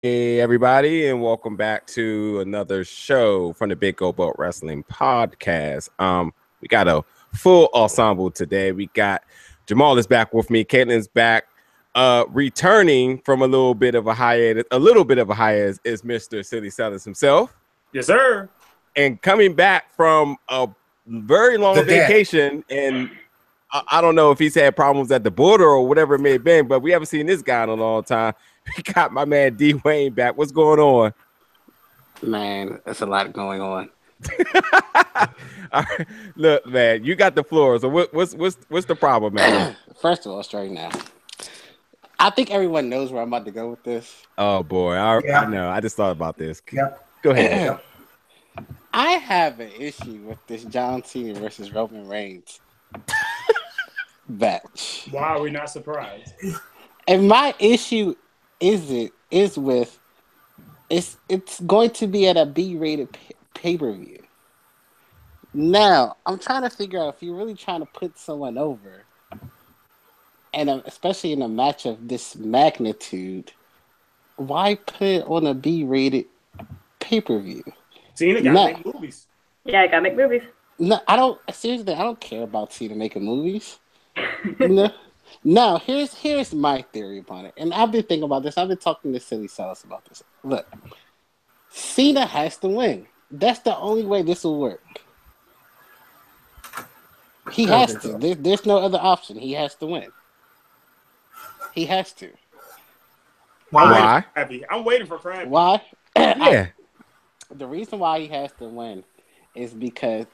Hey everybody, and welcome back to another show from the Big Go Boat Wrestling Podcast. We got a full ensemble today. We got Jamal is back with me, Caitlin's back. Returning from a little bit of a hiatus is Mr. Silly Sellers himself. Yes, sir. And coming back from a very long vacation, and I don't know if he's had problems at the border or whatever it may have been, but we haven't seen this guy in a long time. We got my man D Wayne back. What's going on? Man, there's a lot going on. All right. Look, man, you got the floor. So what's the problem, man? First of all, straight now, I think everyone knows where I'm about to go with this. Oh boy, I know. I just thought about this. Yep. Go ahead. I have an issue with this John Cena versus Roman Reigns match. Why are we not surprised? And my issue it's going to be at a B-rated pay-per-view. Now, I'm trying to figure out if you're really trying to put someone over, and especially in a match of this magnitude, why put it on a B-rated pay-per-view? Cena gotta make movies. Yeah, I gotta make movies. No, I don't care about Cena making movies. No. Now, here's my theory upon it. And I've been thinking about this. I've been talking to Silly Sauce about this. Look, Cena has to win. That's the only way this will work. He has to. There's no other option. He has to win. He has to. Why? I'm waiting for Krabby. Why? Yeah. The reason why he has to win is because,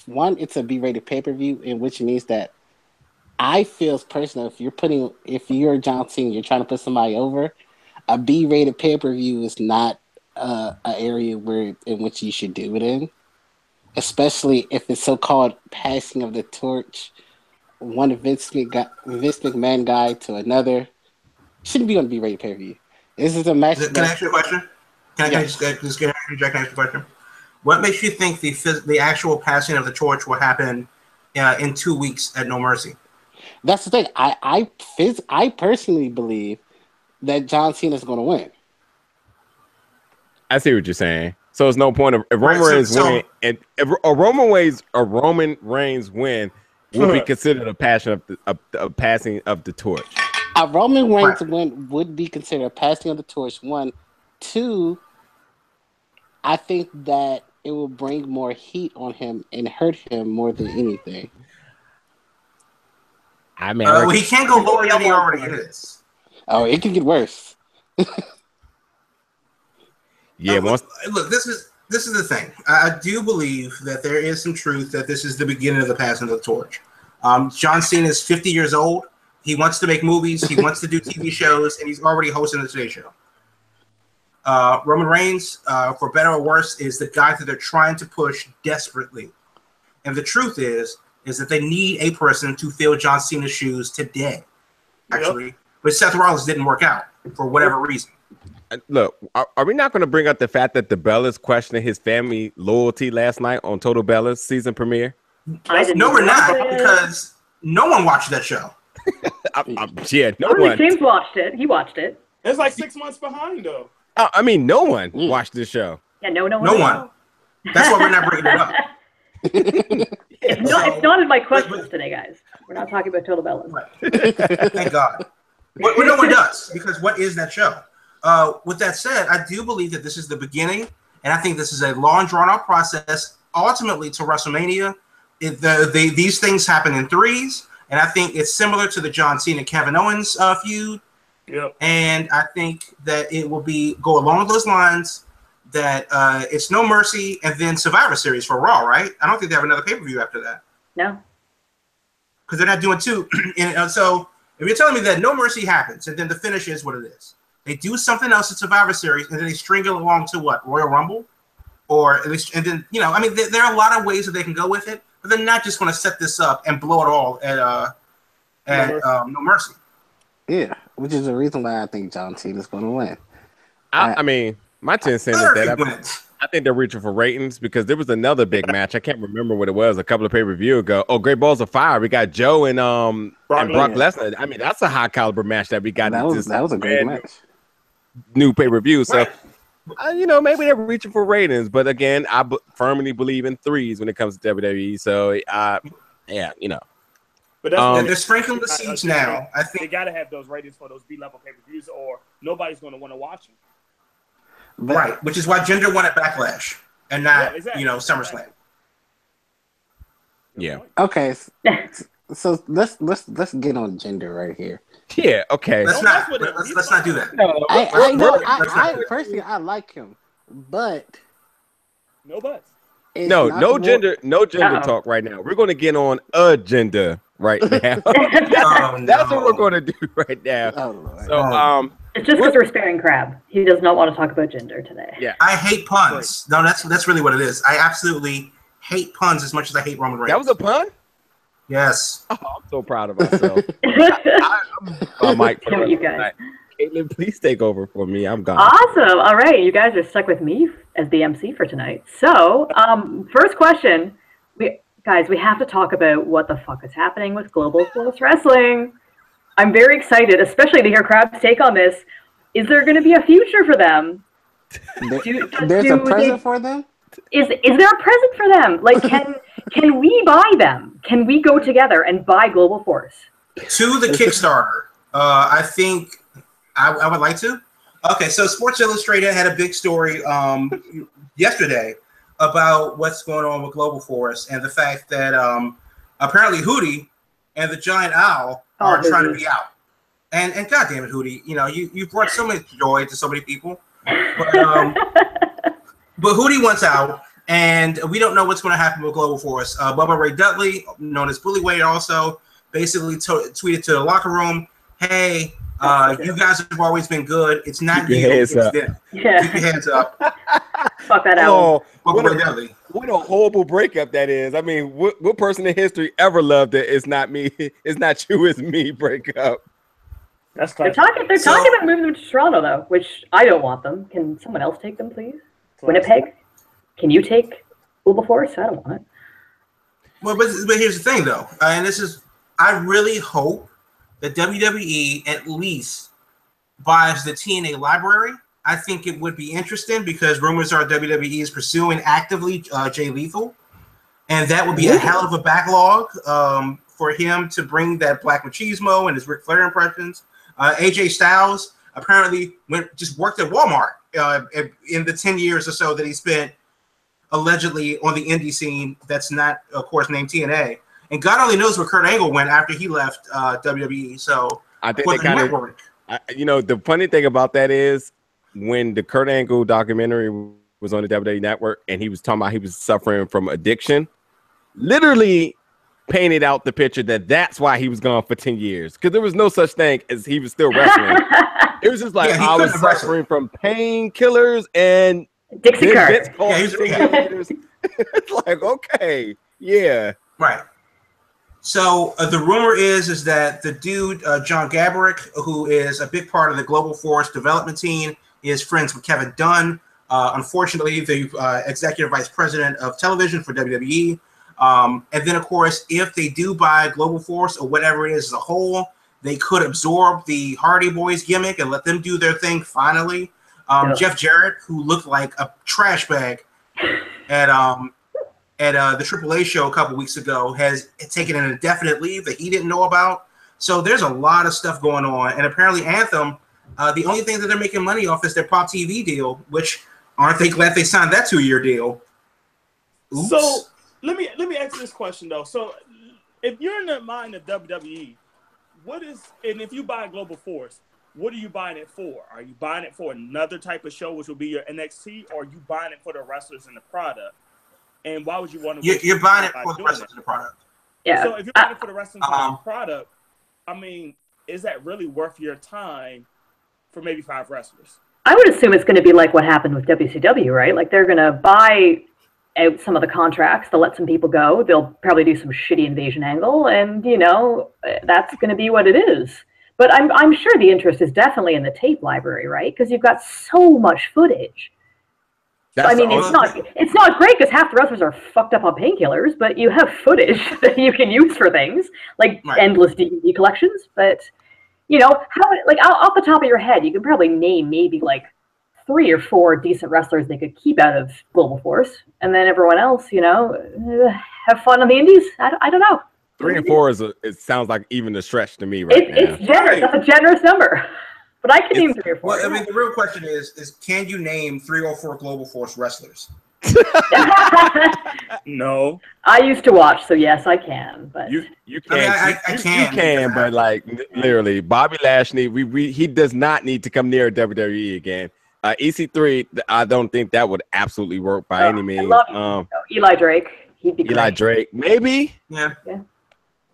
one, it's a B-rated pay-per-view, in which means that I feel personally, if you're John Cena, you're trying to put somebody over, a B-rated pay-per-view is not an area in which you should do it in, especially if it's so-called passing of the torch, one Vince McMahon guy to another. Shouldn't be on a B-rated pay-per-view. This is a match. Can I ask you a question? Can I just ask you a question? What makes you think the actual passing of the torch will happen in 2 weeks at No Mercy? That's the thing. I personally believe that John Cena is going to win. I see what you're saying. So it's no point of if Roman Reigns win, and if a Roman Reigns win will be considered a passing of the torch. A Roman Reigns win would be considered a passing of the torch. One, two. I think that it will bring more heat on him and hurt him more than anything. I mean, he can't go lower than he already is. Oh, it can get worse. Yeah. Look, this is the thing. I do believe that there is some truth that this is the beginning of the passing of the torch. John Cena is 50 years old. He wants to make movies. He wants to do TV shows, and he's already hosting the Today Show. Roman Reigns, for better or worse, is the guy that they're trying to push desperately. And the truth is that they need a person to fill John Cena's shoes today, actually. Yep. But Seth Rollins didn't work out for whatever reason. Look, are we not going to bring up the fact that the Bellas questioned his family loyalty last night on Total Bellas season premiere? No, we're not, because no one watched that show. No one. James watched it. He watched it. It's like 6 months behind, though. I mean, no one watched this show. Yeah, no one. That's why we're not bringing it up. It's not in my questions today, guys. We're not talking about Total Bellas. Right. Thank God. Well, no one does, because what is that show? With that said, I do believe that this is the beginning, and I think this is a long, drawn-out process, ultimately to WrestleMania. These things happen in threes, and I think it's similar to the John Cena Kevin Owens feud. Yep. And I think that it will go along those lines. That it's No Mercy and then Survivor Series for Raw, right? I don't think they have another pay-per-view after that. No. Because they're not doing two. So if you're telling me that No Mercy happens and then the finish is what it is, they do something else at Survivor Series and then they string it along to what? Royal Rumble? Or at least, and then, I mean, there are a lot of ways that they can go with it, but they're not just going to set this up and blow it all at No Mercy. Yeah, which is the reason why I think John Cena is going to win. I mean, my 10 cents is that I think they're reaching for ratings because there was another big match. I can't remember what it was a couple of pay-per-view ago. Oh, Great Balls of Fire. We got Joe and Brock Lesnar. I mean, that's a high caliber match that we got. That was a great match. new pay-per-view. So, Right. you know, maybe they're reaching for ratings. But again, I firmly believe in threes when it comes to WWE. So, yeah, you know. But that's They're sprinkling the seeds now. I they think. got to have those ratings for those B-level pay-per-views, or nobody's going to want to watch them. But, Right, which is why Jinder won at Backlash and not, Yeah, exactly. SummerSlam. Yeah. okay, so let's get on gender right here. Yeah. Okay. Let's not do that. No, I know. let's not do it. Personally, I like him, but No buts. it's no not more- gender Uh-oh. talk right now. We're going to get on agenda right now. Oh, no. That's what we're going to do right now. Oh, Lord. So, It's just because we're sparing Crab. He does not want to talk about gender today. yeah, I hate puns. No, that's really what it is. I absolutely hate puns as much as I hate Roman Reigns. that was a pun. Yes. Oh, I'm so proud of myself. I'm Mike. Damn it, you guys. Caitlin, please take over for me. I'm gone. Awesome. All right. You guys are stuck with me as the MC for tonight. So, first question. We have to talk about what the fuck is happening with Global Force Wrestling. I'm very excited, especially to hear Crab's take on this. Is there going to be a future for them? There's a present for them. Is there a present for them? Like, can we buy them? Can we go together and buy Global Force? To the Kickstarter, I think I would like to. Okay, so Sports Illustrated had a big story yesterday about what's going on with Global Force and the fact that apparently Hootie and the Giant Owl are trying to be out. And goddamn it, Hootie, you brought so much joy to so many people, but Hootie wants out, and we don't know what's going to happen with Global Force. Bubba Ray Dudley, known as Bully Wade, also basically tweeted to the locker room, "Hey, you guys have always been good. It's not Keep you. your hands It's up." them. Yeah. Keep your hands up." Fuck that out. Oh, Bubba Ray Dudley. what a horrible breakup that is. I mean, what person in history ever loved it? It's not me. It's not you. It's me. Breakup. That's They're classic. talking about moving them to Toronto, though, which I don't want them. Can someone else take them, please? Winnipeg? Can you take Global Force? I don't want it. Well, but here's the thing, though, and I really hope that WWE at least buys the TNA library. I think it would be interesting because rumors are WWE is pursuing actively Jay Lethal, and that would be a hell of a backlog for him to bring that Black Machismo and his Ric Flair impressions. AJ Styles apparently worked at Walmart in the 10 years or so that he spent allegedly on the indie scene that's not, of course, named TNA. And God only knows where Kurt Angle went after he left WWE. So I think they kind of, the funny thing about that is when the Kurt Angle documentary was on the WWE Network and he was talking about he was suffering from addiction, literally painted out the picture that that's why he was gone for 10 years because there was no such thing as he was still wrestling. It was just like I was suffering from painkillers and Dixie Carter. It's like, okay, yeah. Right. So the rumor is that the dude, John Gabrick, who is a big part of the Global Force development team, is friends with Kevin Dunn. Unfortunately, the executive vice president of television for WWE. And then, of course, if they do buy Global Force or whatever it is as a whole, they could absorb the Hardy Boys gimmick and let them do their thing finally. Jeff Jarrett, who looked like a trash bag at the AAA show a couple weeks ago, has taken an indefinite leave that he didn't know about. So there's a lot of stuff going on. And apparently Anthem, the only thing that they're making money off is their Pop TV deal, which aren't they glad they signed that 2-year deal? Oops. So let me ask this question though. So if you're in the mind of WWE, and if you buy Global Force, what are you buying it for? Are you buying it for another type of show, which will be your NXT, or are you buying it for the wrestlers and the product? And why would you want to? You're buying it for the wrestlers and the product. Yeah. So if you're buying it for the wrestlers and the product, I mean, is that really worth your time for maybe 5 wrestlers? I would assume it's going to be like what happened with WCW, right? Like they're going to buy out some of the contracts to let some people go. They'll probably do some shitty invasion angle, and that's going to be what it is. But I'm sure the interest is definitely in the tape library, right? Because you've got so much footage. It's not great because half the wrestlers are fucked up on painkillers, but you have footage that you can use for things like endless DVD collections. But You know, how like off the top of your head, you can probably name maybe like 3 or 4 decent wrestlers they could keep out of Global Force, and then everyone else, you know, have fun on the Indies. I don't know. 3 and 4 it sounds like even a stretch to me right now. It's generous. That's a generous number. But I can name 3 or 4. Well, I mean, the real question is can you name 3 or 4 Global Force wrestlers? No. I used to watch, so yes, I can. But you can, I mean, you can, but like literally, Bobby Lashley, he does not need to come near WWE again. EC3, I don't think that would absolutely work by any means. I love Eli Drake. He'd be Eli great. Drake, maybe. Yeah.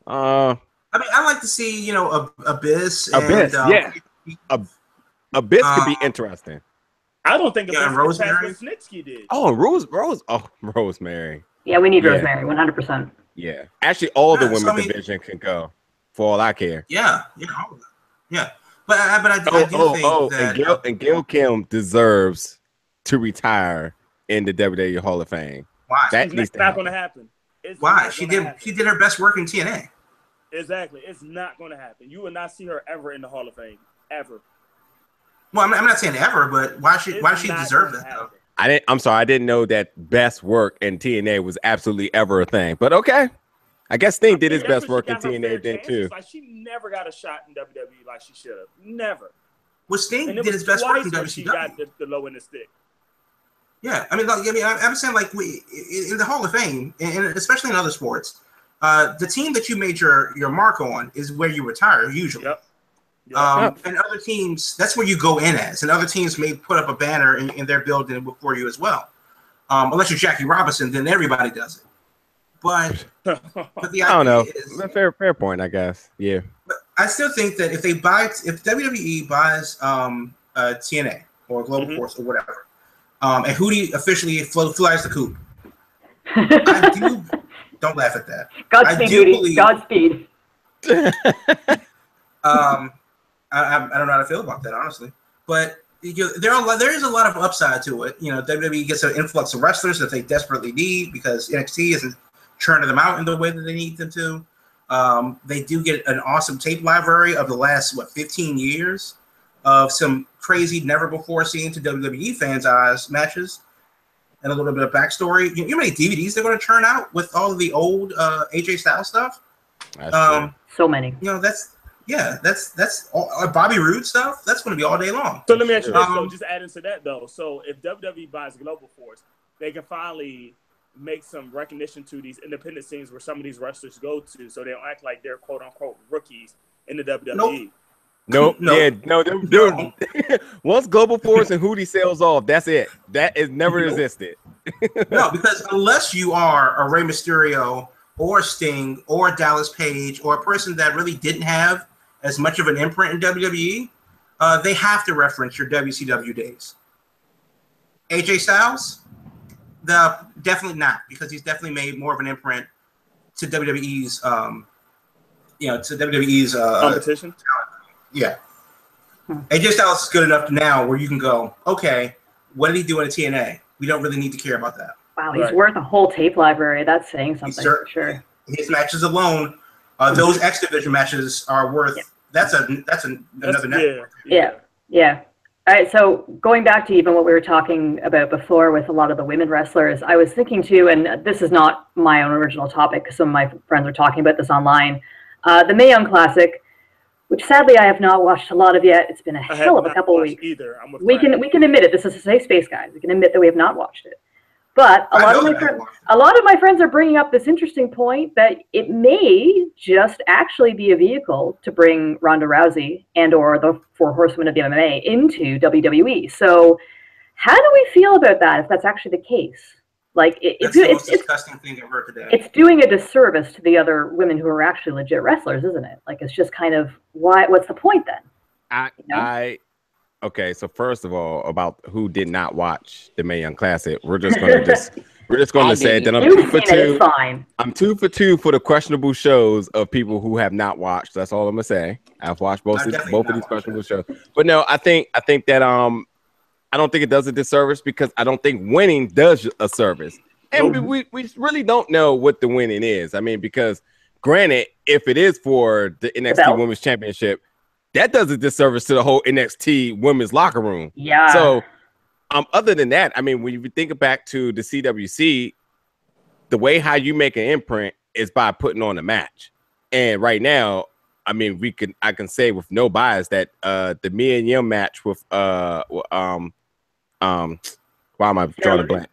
I mean, I like to see, you know, Abyss. Abyss, yeah. Abyss could be interesting. I don't think Abyss Rosemary Snitsky did. Oh, Rosemary. Yeah, we need Rosemary, 100%. Yeah. Actually, all the women's division can go, for all I care. Yeah. But I do think that... And Gail Kim deserves to retire in the WWE Hall of Fame. Why? It's not going to happen. Why? She did her best work in TNA. Exactly. It's not going to happen. You will not see her ever in the Hall of Fame. Ever. Well, I'm not saying ever, but why she deserve that though? I'm sorry, I didn't know that best work in TNA was absolutely ever a thing. But okay. I guess Sting did his best work in TNA then too. Like she never got a shot in WWE like she should have. Never. Well, Sting did his best work in WCW. She got the low end of stick. Yeah, I mean, I'm saying like in the Hall of Fame, and especially in other sports, the team that you made your mark on is where you retire usually. Yep. And other teams, that's where you go in as. And other teams may put up a banner in their building before you as well. Unless you're Jackie Robinson, then everybody does it. But the I don't know. Is, fair point, I guess. Yeah. But I still think that if WWE buys TNA or Global Force or whatever, and Hootie officially flies the coop, don't laugh at that. Godspeed, Hootie. Godspeed. I don't know how to feel about that, honestly. But there is a lot of upside to it. You know, WWE gets an influx of wrestlers that they desperately need because NXT isn't churning them out in the way that they need them to. They do get an awesome tape library of the last 15 years of some crazy, never before seen to WWE fans' eyes matches, and a little bit of backstory. You know how many DVDs they're going to churn out with all of the old AJ Styles stuff? So many. You know, that's all, Bobby Roode stuff. That's going to be all day long. So let me ask you this, though, just adding to that, though. So if WWE buys Global Force, they can finally make some recognition to these independent scenes where some of these wrestlers go to, so they don't act like they're quote unquote rookies in the WWE. Nope. No. Once Global Force and Hootie sells off, that's it. That has never existed. No, because unless you are a Rey Mysterio or Sting or Dallas Page or a person that really didn't have as much of an imprint in WWE, they have to reference your WCW days. AJ Styles, definitely not, because he's definitely made more of an imprint to WWE's, competition. Yeah. AJ Styles is good enough now where you can go, okay, what did he do in a TNA? We don't really need to care about that. Wow, he's worth a whole tape library. That's saying something for sure. His matches alone, those X Division matches are worth. Yeah. That's another network. Yeah. All right, so going back to even what we were talking about before with a lot of the women wrestlers, I was thinking too, and this is not my own original topic because some of my friends are talking about this online, the Mae Young Classic, which sadly I have not watched a lot of yet. It's been a hell of a couple of weeks. Either. We can admit it. This is a safe space, guys. We can admit that we have not watched it. But a lot of my friends are bringing up this interesting point that it may just actually be a vehicle to bring Ronda Rousey and or the 4 Horsewomen of the MMA into WWE. So how do we feel about that if that's actually the case? Like it's the most disgusting thing I've heard today. It's doing a disservice to the other women who are actually legit wrestlers, isn't it? Like it's just kind of what's the point then? Okay, so first of all, about who did not watch the Mae Young Classic, we're just going to say that I'm 2 for 2. I'm 2 for 2 for the questionable shows of people who have not watched. That's all I'm gonna say. I've watched both of these questionable shows, but no, I think that I don't think it does a disservice because I don't think winning does a service, and we really don't know what the winning is. I mean, because granted, if it is for the NXT Women's Championship, that does a disservice to the whole NXT women's locker room. Yeah. So, other than that, I mean, when you think back to the CWC, the way how you make an imprint is by putting on a match. And right now, I mean, I can say with no bias that the Mae Young match with why am I drawing a blank?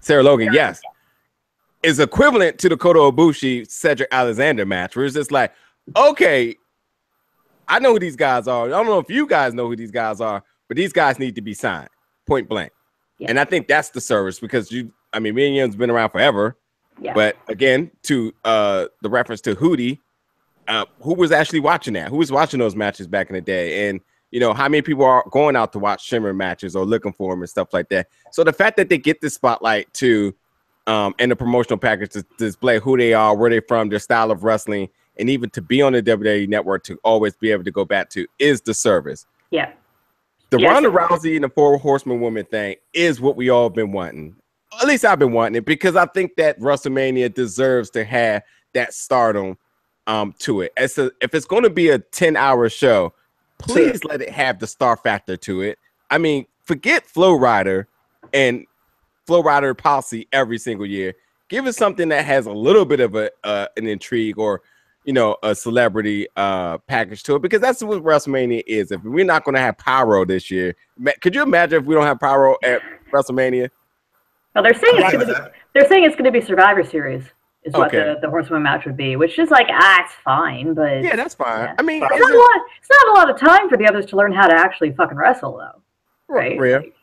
Sarah Logan, yes, is equivalent to the Kota Ibushi Cedric Alexander match, where it's just like, okay, I know who these guys are. I don't know if you guys know who these guys are, but these guys need to be signed, point blank. Yeah. And I think that's the service because Mae Young's been around forever. Yeah. But again, to the reference to Hootie, who was actually watching that? Who was watching those matches back in the day? And how many people are going out to watch Shimmer matches or looking for them and stuff like that? So the fact that they get this spotlight to and the promotional package to display who they are, where they're from, their style of wrestling, and even to be on the WWE network to always be able to go back to is the service. Yeah. The Ronda Rousey and the 4 Horsemen women thing is what we all been wanting. At least I've been wanting it because I think that WrestleMania deserves to have that stardom to it. If it's going to be a 10-hour show, please let it have the star factor to it. I mean, forget Flow Rider and Flow Rider policy every single year. Give us something that has a little bit of an intrigue or a celebrity package to it, because that's what WrestleMania is. If we're not going to have Pyro this year, could you imagine if we don't have Pyro at WrestleMania? Well, they're saying it's going to be Survivor Series is what the Horsewomen match would be, which is like, it's fine, but yeah, that's fine. Yeah. I mean, it's not a lot of time for the others to learn how to actually fucking wrestle, though. Right? Like,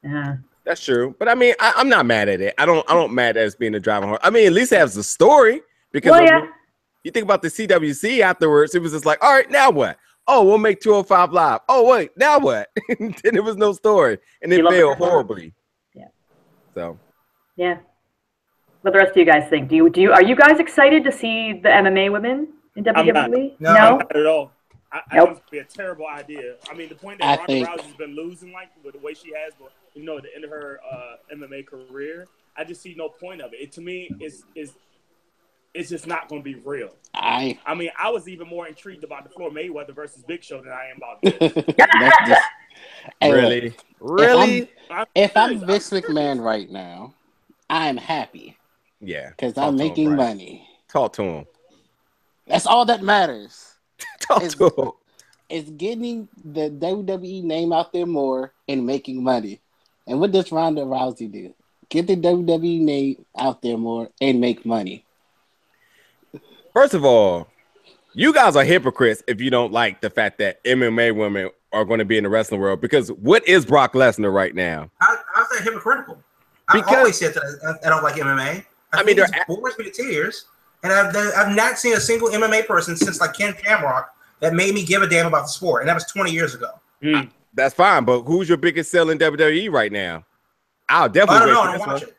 yeah, that's true. But I mean, I'm not mad at it. I don't mad at it as being a driving horse. I mean, at least it has the story because you think about the CWC afterwards, it was just like, all right, now what? Oh, we'll make 205 Live. Oh, wait, now what? And there was no story, and it failed horribly. Yeah. So. Yeah. What the rest of you guys think? Are you guys excited to see the MMA women in WWE? No, not at all. I think it's be a terrible idea. I mean, the point that Ronda Rousey's been losing, like with the way she has, at the end of her MMA career, I just see no point of it. To me, it's just not going to be real. I mean, I was even more intrigued about the Floyd Mayweather versus Big Show than I am about this. Really? If I'm Vince McMahon right now, I'm happy. Yeah. Because I'm making money. Talk to him. That's all that matters. Talk to him. It's getting the WWE name out there more and making money. And what does Ronda Rousey do? Get the WWE name out there more and make money. First of all, you guys are hypocrites if you don't like the fact that MMA women are going to be in the wrestling world, because what is Brock Lesnar right now? How's that hypocritical? I've always said that I don't like MMA. I mean, it bores me to tears, and I've not seen a single MMA person since like Ken Shamrock that made me give a damn about the sport, and that was 20 years ago. That's fine, but who's your biggest seller in WWE right now? I'll definitely. I don't watch it.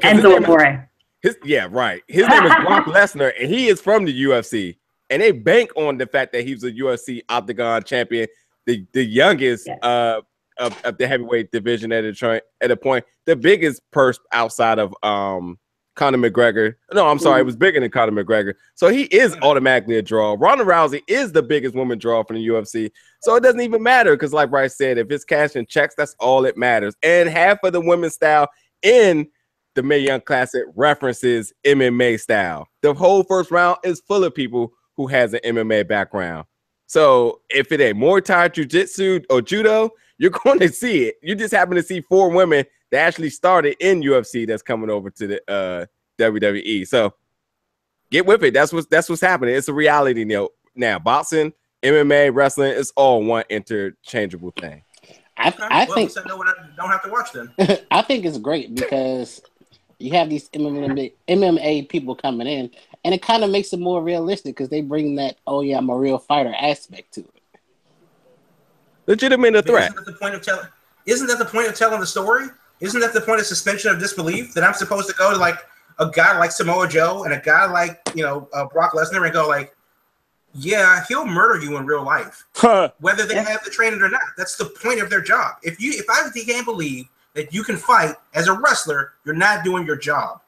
Enzo Amore. His name is Brock Lesnar, and he is from the UFC, and they bank on the fact that he's a UFC Octagon champion, the youngest of the heavyweight division at a point, the biggest purse outside of Conor McGregor. No, I'm sorry, it was bigger than Conor McGregor. So he is automatically a draw. Ronda Rousey is the biggest woman draw from the UFC. So it doesn't even matter because, like Bryce said, if it's cash and checks, that's all that matters. And half of the women's style in the Mae Young Classic references MMA style. The whole first round is full of people who has an MMA background. So if it ain't Muay Thai, Jiu-Jitsu, or Judo, you're going to see it. You just happen to see 4 women that actually started in UFC that's coming over to the WWE. So get with it. That's what's happening. It's a reality now. Boxing, MMA, wrestling, it's all one interchangeable thing. I think I don't have to watch them. I think it's great because you have these MMA people coming in, and it kind of makes it more realistic because they bring that, oh yeah, I'm a real fighter aspect to it. Legitimate threat. Isn't that the point of telling the story? Isn't that the point of suspension of disbelief? That I'm supposed to go to like a guy like Samoa Joe and a guy like Brock Lesnar and go like, yeah, he'll murder you in real life, whether they have the training or not. That's the point of their job. If I can't believe that you can fight as a wrestler, you're not doing your job.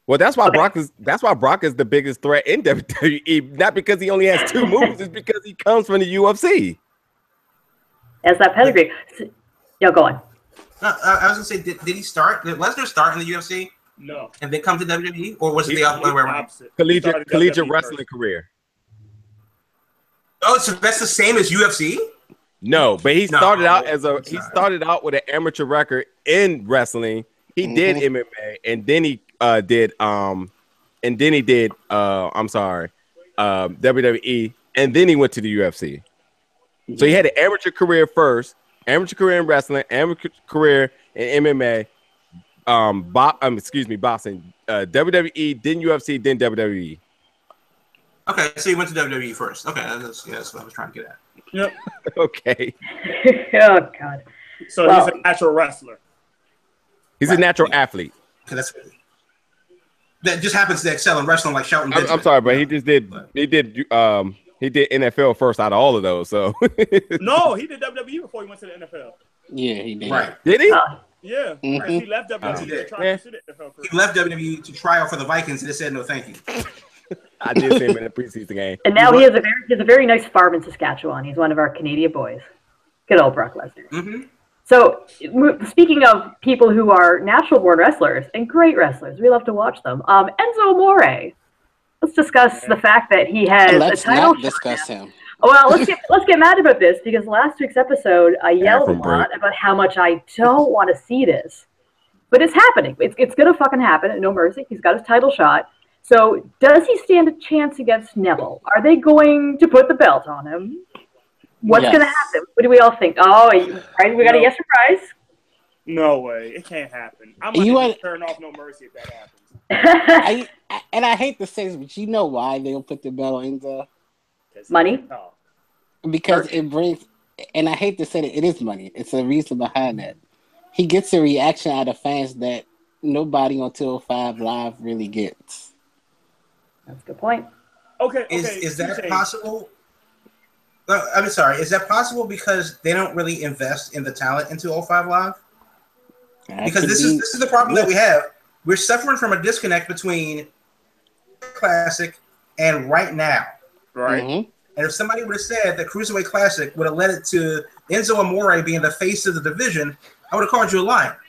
Well, that's why Brock is the biggest threat in WWE. Not because he only has 2 moves, it's because he comes from the UFC. As that pedigree. Yeah, go on. No, I was gonna say, did he start? Did Lesnar start in the UFC? No. And then come to WWE, or was it the other way around? Collegiate wrestling career. Oh, so that's the same as UFC? No, but he started out with an amateur record in wrestling. He did MMA, and then he did WWE, and then he went to the UFC. So he had an amateur career first, amateur career in wrestling, amateur career in MMA, boxing, WWE, then UFC, then WWE. Okay, so he went to WWE first. Okay, that's what I was trying to get at. Yep. Okay. Oh God. So he's a natural wrestler. He's a natural athlete. That just happens to excel in wrestling like Shelton. I'm sorry, but he did NFL first out of all of those. So no, he did WWE before he went to the NFL. Yeah, he did. Right. Did he? Yeah. He left WWE to try to sit at NFL first. He left WWE to try out for the Vikings and they said no thank you. I did see him in a preseason game. And now he has a very nice farm in Saskatchewan. He's one of our Canadian boys. Good old Brock Lesnar. Mm-hmm. So, speaking of people who are natural-born wrestlers and great wrestlers, we love to watch them. Enzo Amore. Let's discuss the fact that he has a title shot. Discuss him. Well, let's get mad about this because last week's episode I yelled a lot about how much I don't want to see this, but it's happening. It's gonna fucking happen at No Mercy. He's got his title shot. So, does he stand a chance against Neville? Are they going to put the belt on him? What's going to happen? What do we all think? Oh, right, we got a yes or prize? No way. It can't happen. I'm going to turn off No Mercy if that happens. I hate to say this, but you know why they'll put the belt on Enzo? Money? Because it brings, and I hate to say it is money. It's a reason behind that. He gets a reaction out of fans that nobody on 205 Live really gets. That's a good point. Okay. Is that possible? I'm sorry. Is that possible because they don't really invest in the talent in 205 Live? Because this is the problem that we have. We're suffering from a disconnect between Classic and right now. Right. Mm-hmm. And if somebody would have said that Cruiserweight Classic would have led it to Enzo Amore being the face of the division, I would have called you a liar.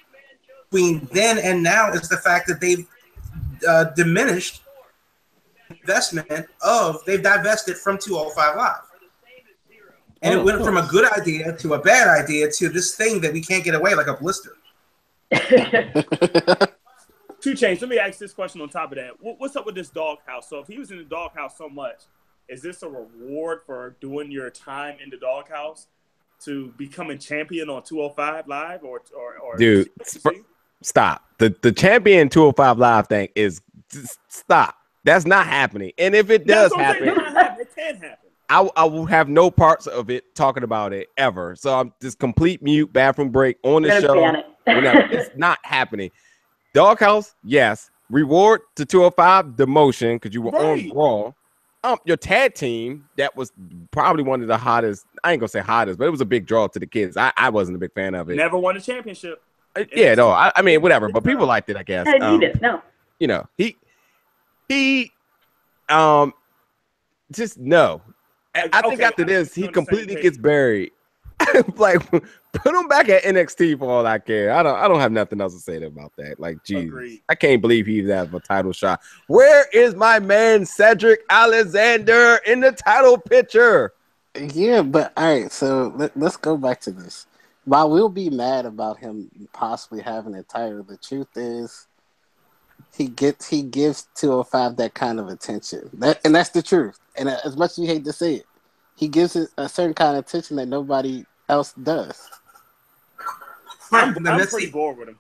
Between then and now is the fact that they've diminished investment they've divested from 205 Live. And it went from a good idea to a bad idea to this thing that we can't get away like a blister. 2 Chainz, let me ask this question on top of that. What's up with this doghouse? So if he was in the doghouse so much, is this a reward for doing your time in the doghouse to becoming champion on 205 Live or dude, stop. The champion 205 Live thing is stop. That's not happening. And if it does happen, it can happen. I will have no parts of it talking about it ever. So I'm just complete mute, bathroom break on the show. It's not happening. Doghouse, yes. Reward to 205, demotion because you were on Raw. Your tag team, that was probably one of the hottest. I ain't gonna say hottest, but it was a big draw to the kids. I wasn't a big fan of it. Never won a championship. Yeah, no. I mean, whatever. But people liked it, I guess. No. You know, he just no. I think after this, he completely gets buried. Like, put him back at NXT for all I care. I don't have nothing else to say about that. Like, geez, I can't believe he even has a title shot. Where is my man Cedric Alexander in the title picture? Yeah, but all right. So let's go back to this. While we'll be mad about him possibly having a title, the truth is he gives 205 that kind of attention. And that's the truth. And as much as you hate to say it, he gives it a certain kind of attention that nobody else does. I'm pretty bored with him.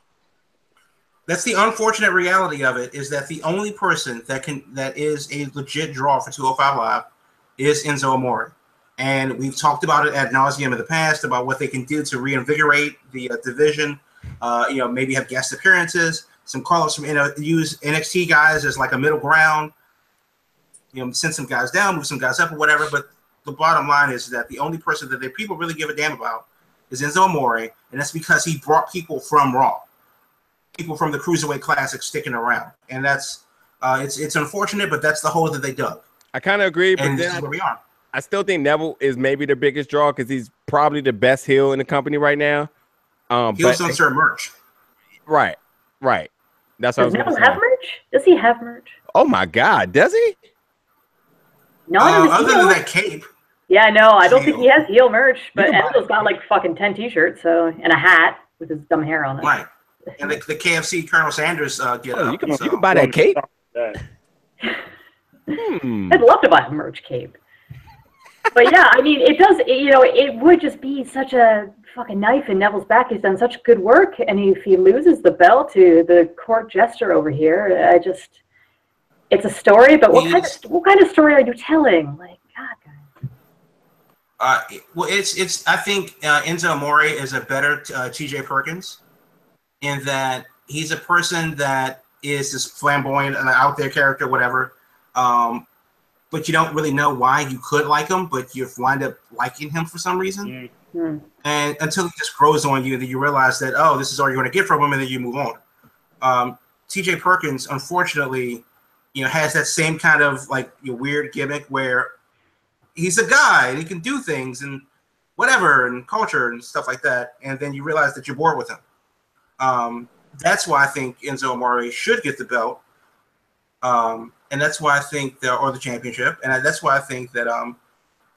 That's the unfortunate reality of it, is that the only person that is a legit draw for 205 Live is Enzo Amore. And we've talked about it ad nauseum in the past about what they can do to reinvigorate the division. Maybe have guest appearances. Some call-ups from use NXT guys as like a middle ground. Send some guys down, move some guys up or whatever. But the bottom line is that the only person that people really give a damn about is Enzo Amore, and that's because he brought people from Raw, people from the Cruiserweight Classic sticking around, and that's It's unfortunate, but that's the hole that they dug. I kind of agree, but And this then is where we are. I still think Neville is maybe the biggest draw because he's probably the best heel in the company right now. Heels don't serve merch. Right. That's what I was Does going Neville to say. have merch? Does he have merch? Oh my God, does he? Not Other than that cape. Yeah, no, I don't think he has heel merch, but You can buy Enzo's got like fucking 10 t-shirts, and a hat with his dumb hair on it. Right. And the KFC Colonel Sanders get Oh, up. you can buy that cape. I'd love to buy a merch cape. But yeah, I mean, it would just be such a fucking knife in Neville's back. He's done such good work, and if he loses the belt to the court jester over here, it's a story, but what kind of story are you telling? Like, God, guys. Well, it's. I think Enzo Amore is a better T.J. Perkins in that he's a person that is this flamboyant and out there character, whatever. But you don't really know why you could like him, but you wind up liking him for some reason. Mm-hmm. And until he just grows on you, that you realize that, oh, this is all you're going to get from him, and then you move on. T.J. Perkins, unfortunately, has that same kind of like weird gimmick where he's a guy and he can do things and whatever and culture and stuff like that, and then you realize that you're bored with him. That's why I think Enzo Amore should get the belt. And that's why I think or the championship. And that's why I think that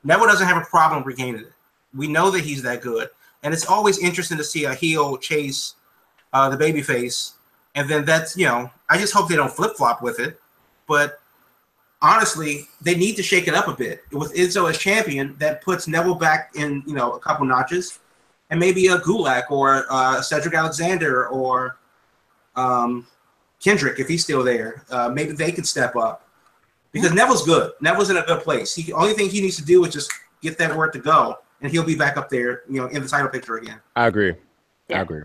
Neville doesn't have a problem regaining it. We know that he's that good. And it's always interesting to see a heel chase the babyface. And then that's, I just hope they don't flip-flop with it. But honestly, they need to shake it up a bit. With Enzo as champion, that puts Neville back in, a couple notches. And maybe a Gulak or Cedric Alexander or Kendrick, if he's still there, maybe they could step up because Neville's good. Neville's in a good place. Only thing he needs to do is just get that word to go, and he'll be back up there, in the title picture again. I agree. Yeah. I agree.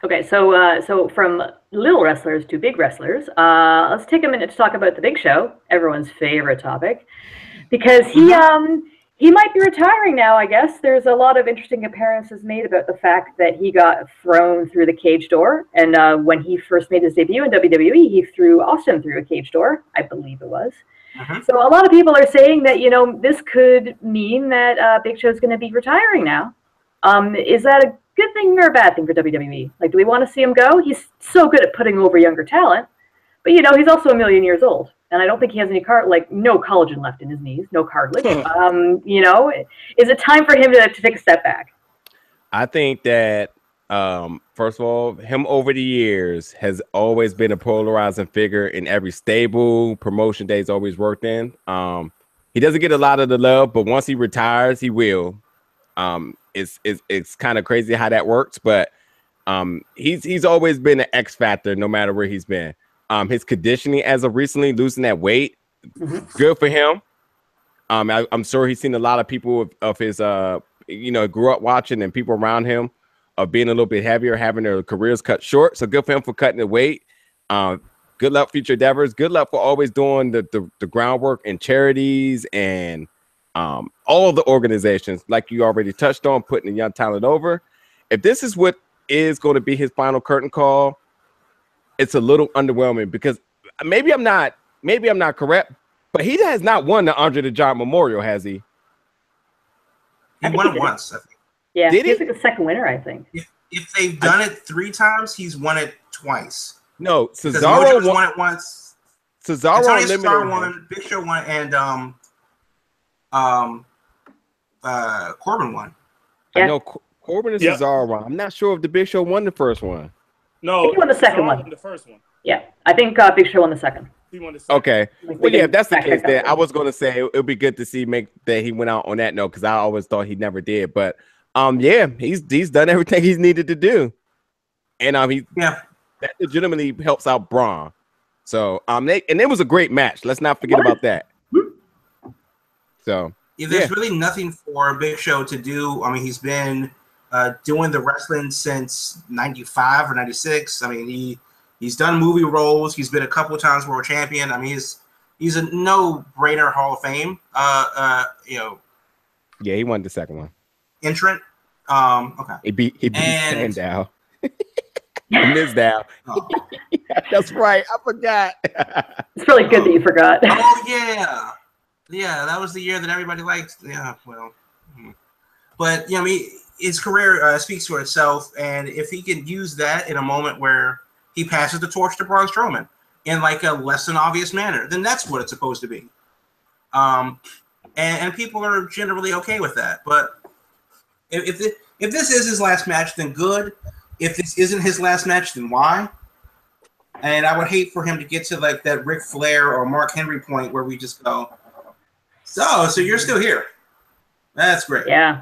Okay, so from little wrestlers to big wrestlers, let's take a minute to talk about the Big Show, everyone's favorite topic, because he might be retiring now, I guess. There's a lot of interesting comparisons made about the fact that he got thrown through the cage door. And when he first made his debut in WWE, he threw Austin through a cage door, I believe it was. So a lot of people are saying that, this could mean that Big Show's going to be retiring now. Is that a good thing or a bad thing for WWE? Like, do we want to see him go? He's so good at putting over younger talent. But, he's also a million years old. And I don't think he has any no collagen left in his knees, no cartilage. Is it time for him to take a step back? I think that, first of all, him over the years has always been a polarizing figure in every stable, promotion that he's always worked in. He doesn't get a lot of the love, but once he retires, he will. It's kind of crazy how that works, but he's always been an X factor no matter where he's been. His conditioning as of recently losing that weight, good for him. I'm sure he's seen a lot of people of his, grew up watching and people around him of being a little bit heavier, having their careers cut short. So good for him for cutting the weight. Good luck future endeavors. Good luck for always doing the groundwork in charities and all of the organizations like you already touched on, putting the young talent over. If this is what is going to be his final curtain call, it's a little underwhelming because maybe I'm not correct, but he has not won the Andre the Giant Memorial, has he? He won it once, I think. Yeah, Did he's like the second winner, I think. If they've done it 3 times, he's won it twice. No, Because Cesaro won it once. Cesaro won, Big Show won, and Corbin won. Yeah. I know Corbin and Cesaro won. I'm not sure if the Big Show won the first one. No, he won the second one. Won the first one. Yeah, I think Big Show won the second. He won the second. Okay. Well, yeah, if that's the case, then I was going to say it would be good to see that he went out on that note because I always thought he never did. But yeah, he's done everything he's needed to do, and that legitimately helps out Braun. So and it was a great match. Let's not forget about that. So there's really nothing for Big Show to do. I mean, he's been doing the wrestling since 95 or 96. I mean, he's done movie roles. He's been a couple of times world champion. I mean, he's a no-brainer Hall of Fame. Yeah, he won the second one. Entrant. Okay. He beat Sandow. Miz down. Oh. That's right. I forgot. It's really good that you forgot. Oh yeah, yeah. That was the year that everybody liked. Yeah, well, but I mean, his career speaks for itself, and if he can use that in a moment where he passes the torch to Braun Strowman in like a less than obvious manner, then that's what it's supposed to be. And people are generally okay with that. But if this is his last match, then good. If this isn't his last match, then why? And I would hate for him to get to like that Ric Flair or Mark Henry point where we just go, so you're still here. That's great. Yeah.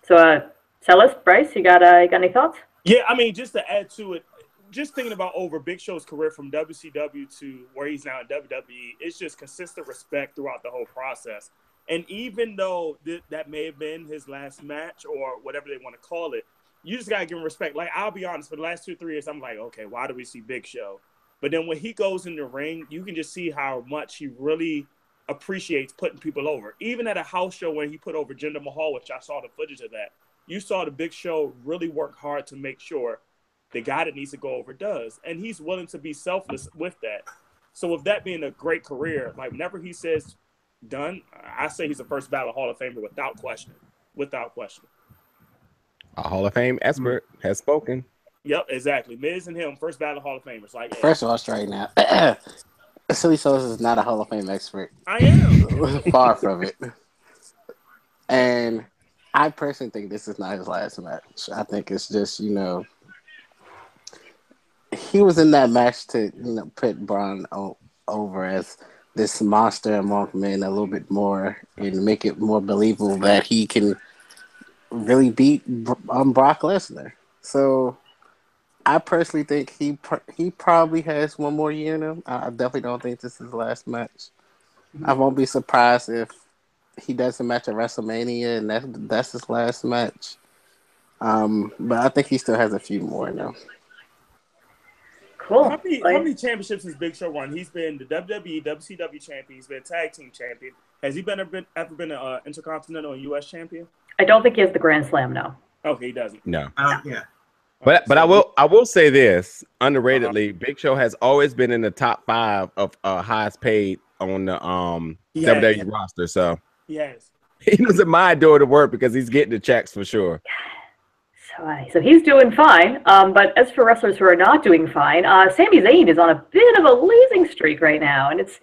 So, tell us, Bryce, you got any thoughts? Yeah, I mean, just to add to it, just thinking about over Big Show's career from WCW to where he's now in WWE, it's just consistent respect throughout the whole process. And even though that may have been his last match or whatever they want to call it, you just got to give him respect. Like, I'll be honest, for the last 2-3 years, I'm like, okay, why do we see Big Show? But then when he goes in the ring, you can just see how much he really appreciates putting people over. Even at a house show when he put over Jinder Mahal, which I saw the footage of that, you saw the Big Show really work hard to make sure the guy that needs to go over does. And he's willing to be selfless with that. So with that being a great career, like whenever he says done, I say he's a first ballot Hall of Famer without question. Without question. A Hall of Fame expert has spoken. Yep, exactly. Miz and him, first ballot Hall of Famers. Like, First of all, straight now, Silly Souls is not a Hall of Fame expert. I am. Far from it. And I personally think this is not his last match. I think it's just, he was in that match to, put Braun over as this monster among men a little bit more and make it more believable that he can really beat Brock Lesnar. So I personally think he probably has one more year in him. I definitely don't think this is his last match. I won't be surprised if he does a match at WrestleMania and that's his last match. But I think he still has a few more now. Cool. How many championships has Big Show won? He's been the WWE, WCW champion. He's been tag team champion. Has he ever been an Intercontinental and U.S. champion? I don't think he has the Grand Slam, no. Okay, he doesn't. No. Yeah. But I will say this underratedly, Big Show has always been in the top 5 of highest paid on the WWE roster. So yes, he doesn't mind doing the work because he's getting the checks for sure. So he's doing fine. But as for wrestlers who are not doing fine, Sami Zayn is on a bit of a losing streak right now, and it's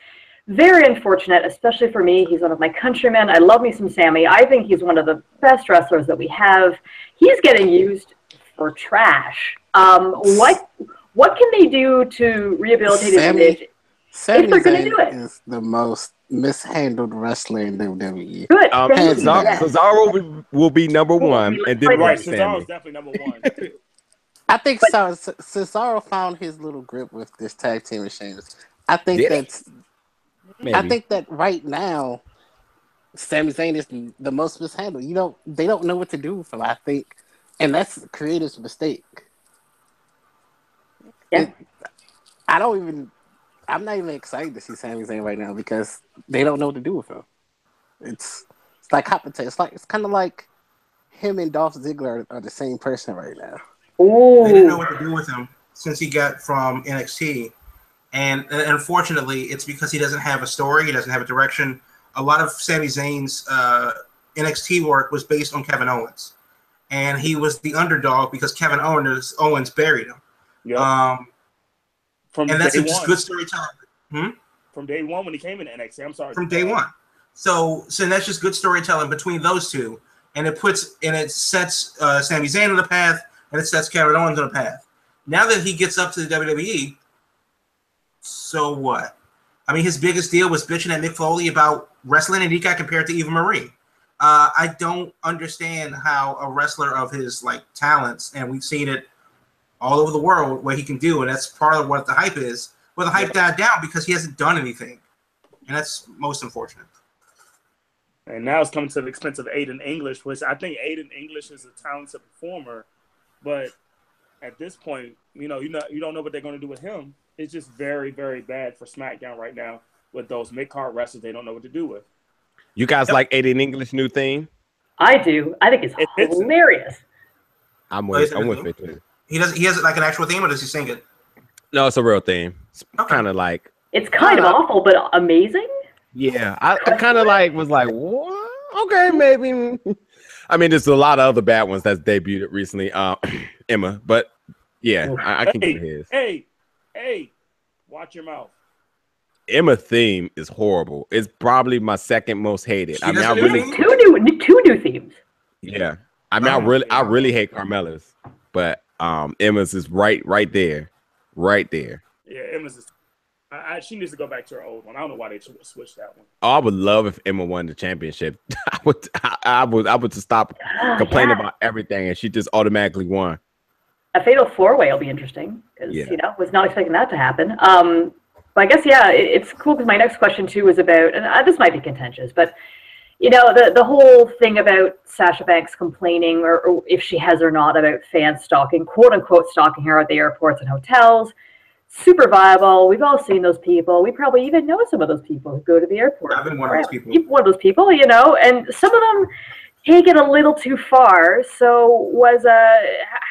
very unfortunate, especially for me. He's one of my countrymen. I love me some Sami. I think he's one of the best wrestlers that we have. He's getting used for trash. What can they do to rehabilitate his image? Sami if they're going to do it, is the most mishandled wrestler in WWE. Good. Cesaro will be number 1, and then right. Cesaro's definitely number 1. I think Cesaro found his little grip with this tag team with Sheamus. I think that right now, Sami Zayn is the most mishandled. They don't know what to do with him, I think. And that's the creator's mistake. Yeah. I'm not even excited to see Sami Zayn right now because they don't know what to do with him. It's like hot potato. It's kind of like him and Dolph Ziggler are the same person right now. Ooh. They didn't know what to do with him since he got from NXT. And unfortunately, it's because he doesn't have a story. He doesn't have a direction. A lot of Sami Zayn's NXT work was based on Kevin Owens. And he was the underdog because Kevin Owens buried him. Yep. And that's just good storytelling. From day one when he came into NXT. I'm sorry. From day one. So that's just good storytelling between those two. And it sets Sami Zayn on the path, and it sets Kevin Owens on the path. Now that he gets up to the WWE, so what? I mean, his biggest deal was bitching at Mick Foley about wrestling, and he got compared to Eva Marie. I don't understand how a wrestler of his talents, and we've seen it all over the world, what he can do, and that's part of what the hype is. Well, the hype died down because he hasn't done anything, and that's most unfortunate. And now it's coming to the expense of Aiden English, which I think Aiden English is a talented performer, but at this point, you don't know what they're going to do with him. It's just very, very bad for SmackDown right now with those mid-card wrestlers they don't know what to do with. You guys like Aiden English new theme? I do. I think it's hilarious. I'm Oh, is with, it I'm a with theme? it too. He has it like an actual theme, or does he sing it? No, it's a real theme. It's Okay. kind of like, It's kind of awful, but amazing. yeah. I kind of like was like, what? Okay, maybe. I mean, there's a lot of other bad ones that's debuted recently. Emma, but yeah, I can give it his. Hey, watch your mouth. Emma theme is horrible. It's probably my second most hated. She I mean, I doesn't do really, anything? Two new themes. yeah. I mean, I really hate Carmela's, but Emma's is right there. Yeah, Emma's is. She needs to go back to her old one. I don't know why they switched that one. Oh, I would love if Emma won the championship. I would just stop complaining about everything, and she just automatically won. A fatal 4-way will be interesting because was not expecting that to happen. But I guess it's cool because my next question too was about, and this might be contentious, but the whole thing about Sasha Banks complaining, or if she has or not, about fans stalking, quote unquote, stalking her at the airports and hotels. Super viable. We've all seen those people. We probably even know some of those people who go to the airport. I've been one of those people. One of those people, and some of them take it a little too far. So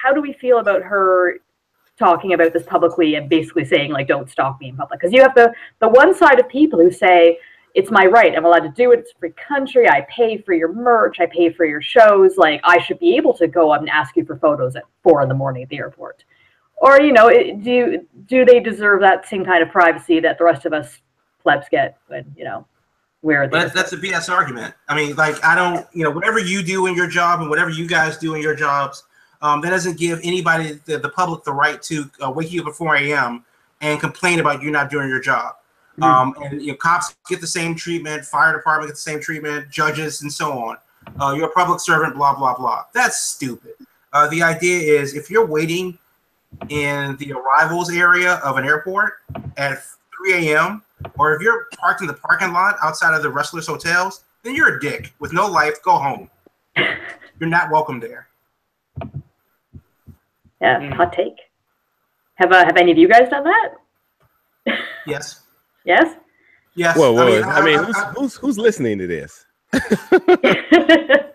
how do we feel about her talking about this publicly and basically saying, like, don't stalk me in public? Because you have the one side of people who say, it's my right. I'm allowed to do it. It's a free country. I pay for your merch. I pay for your shows. Like, I should be able to go up and ask you for photos at 4 a.m. at the airport. Or, do they deserve that same kind of privacy that the rest of us plebs get when, we're there? But that's a BS argument. I mean, like, I don't, whatever you do in your job and whatever you guys do in your jobs, that doesn't give anybody, the public, the right to wake you up at 4 a.m. and complain about you not doing your job. And cops get the same treatment, fire department get the same treatment, judges and so on. You're a public servant, blah, blah, blah. That's stupid. The idea is if you're waiting in the arrivals area of an airport at 3 a.m. or if you're parked in the parking lot outside of the wrestlers' hotels, then you're a dick with no life. Go home. You're not welcome there. Yeah, hot take. Have any of you guys done that? Yes. Yes? Yes. Well, who's listening to this?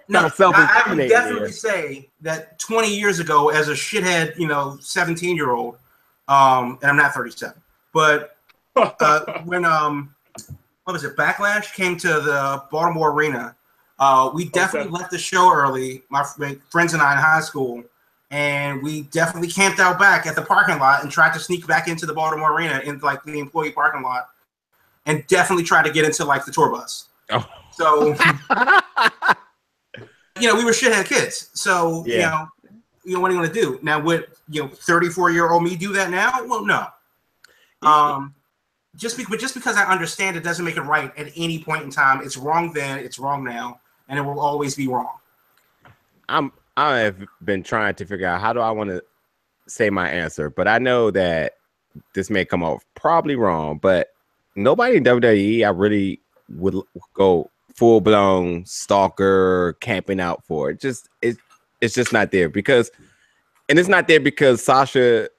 No, I would definitely say that 20 years ago, as a shithead, 17-year-old, and I'm not 37, but when what was it? Backlash came to the Baltimore Arena. We definitely left the show early. My friends and I in high school, and we definitely camped out back at the parking lot and tried to sneak back into the Baltimore Arena in like the employee parking lot, and definitely tried to get into like the tour bus. Oh. So, we were shithead kids. So, what are you going to do? Now, would 34-year-old me do that now? Well, no. Just because I understand it doesn't make it right at any point in time. It's wrong then, it's wrong now, and it will always be wrong. I have been trying to figure out how do I want to say my answer, but I know that this may come off probably wrong, but nobody in WWE I really would go full-blown stalker camping out for. It's just not there because Sasha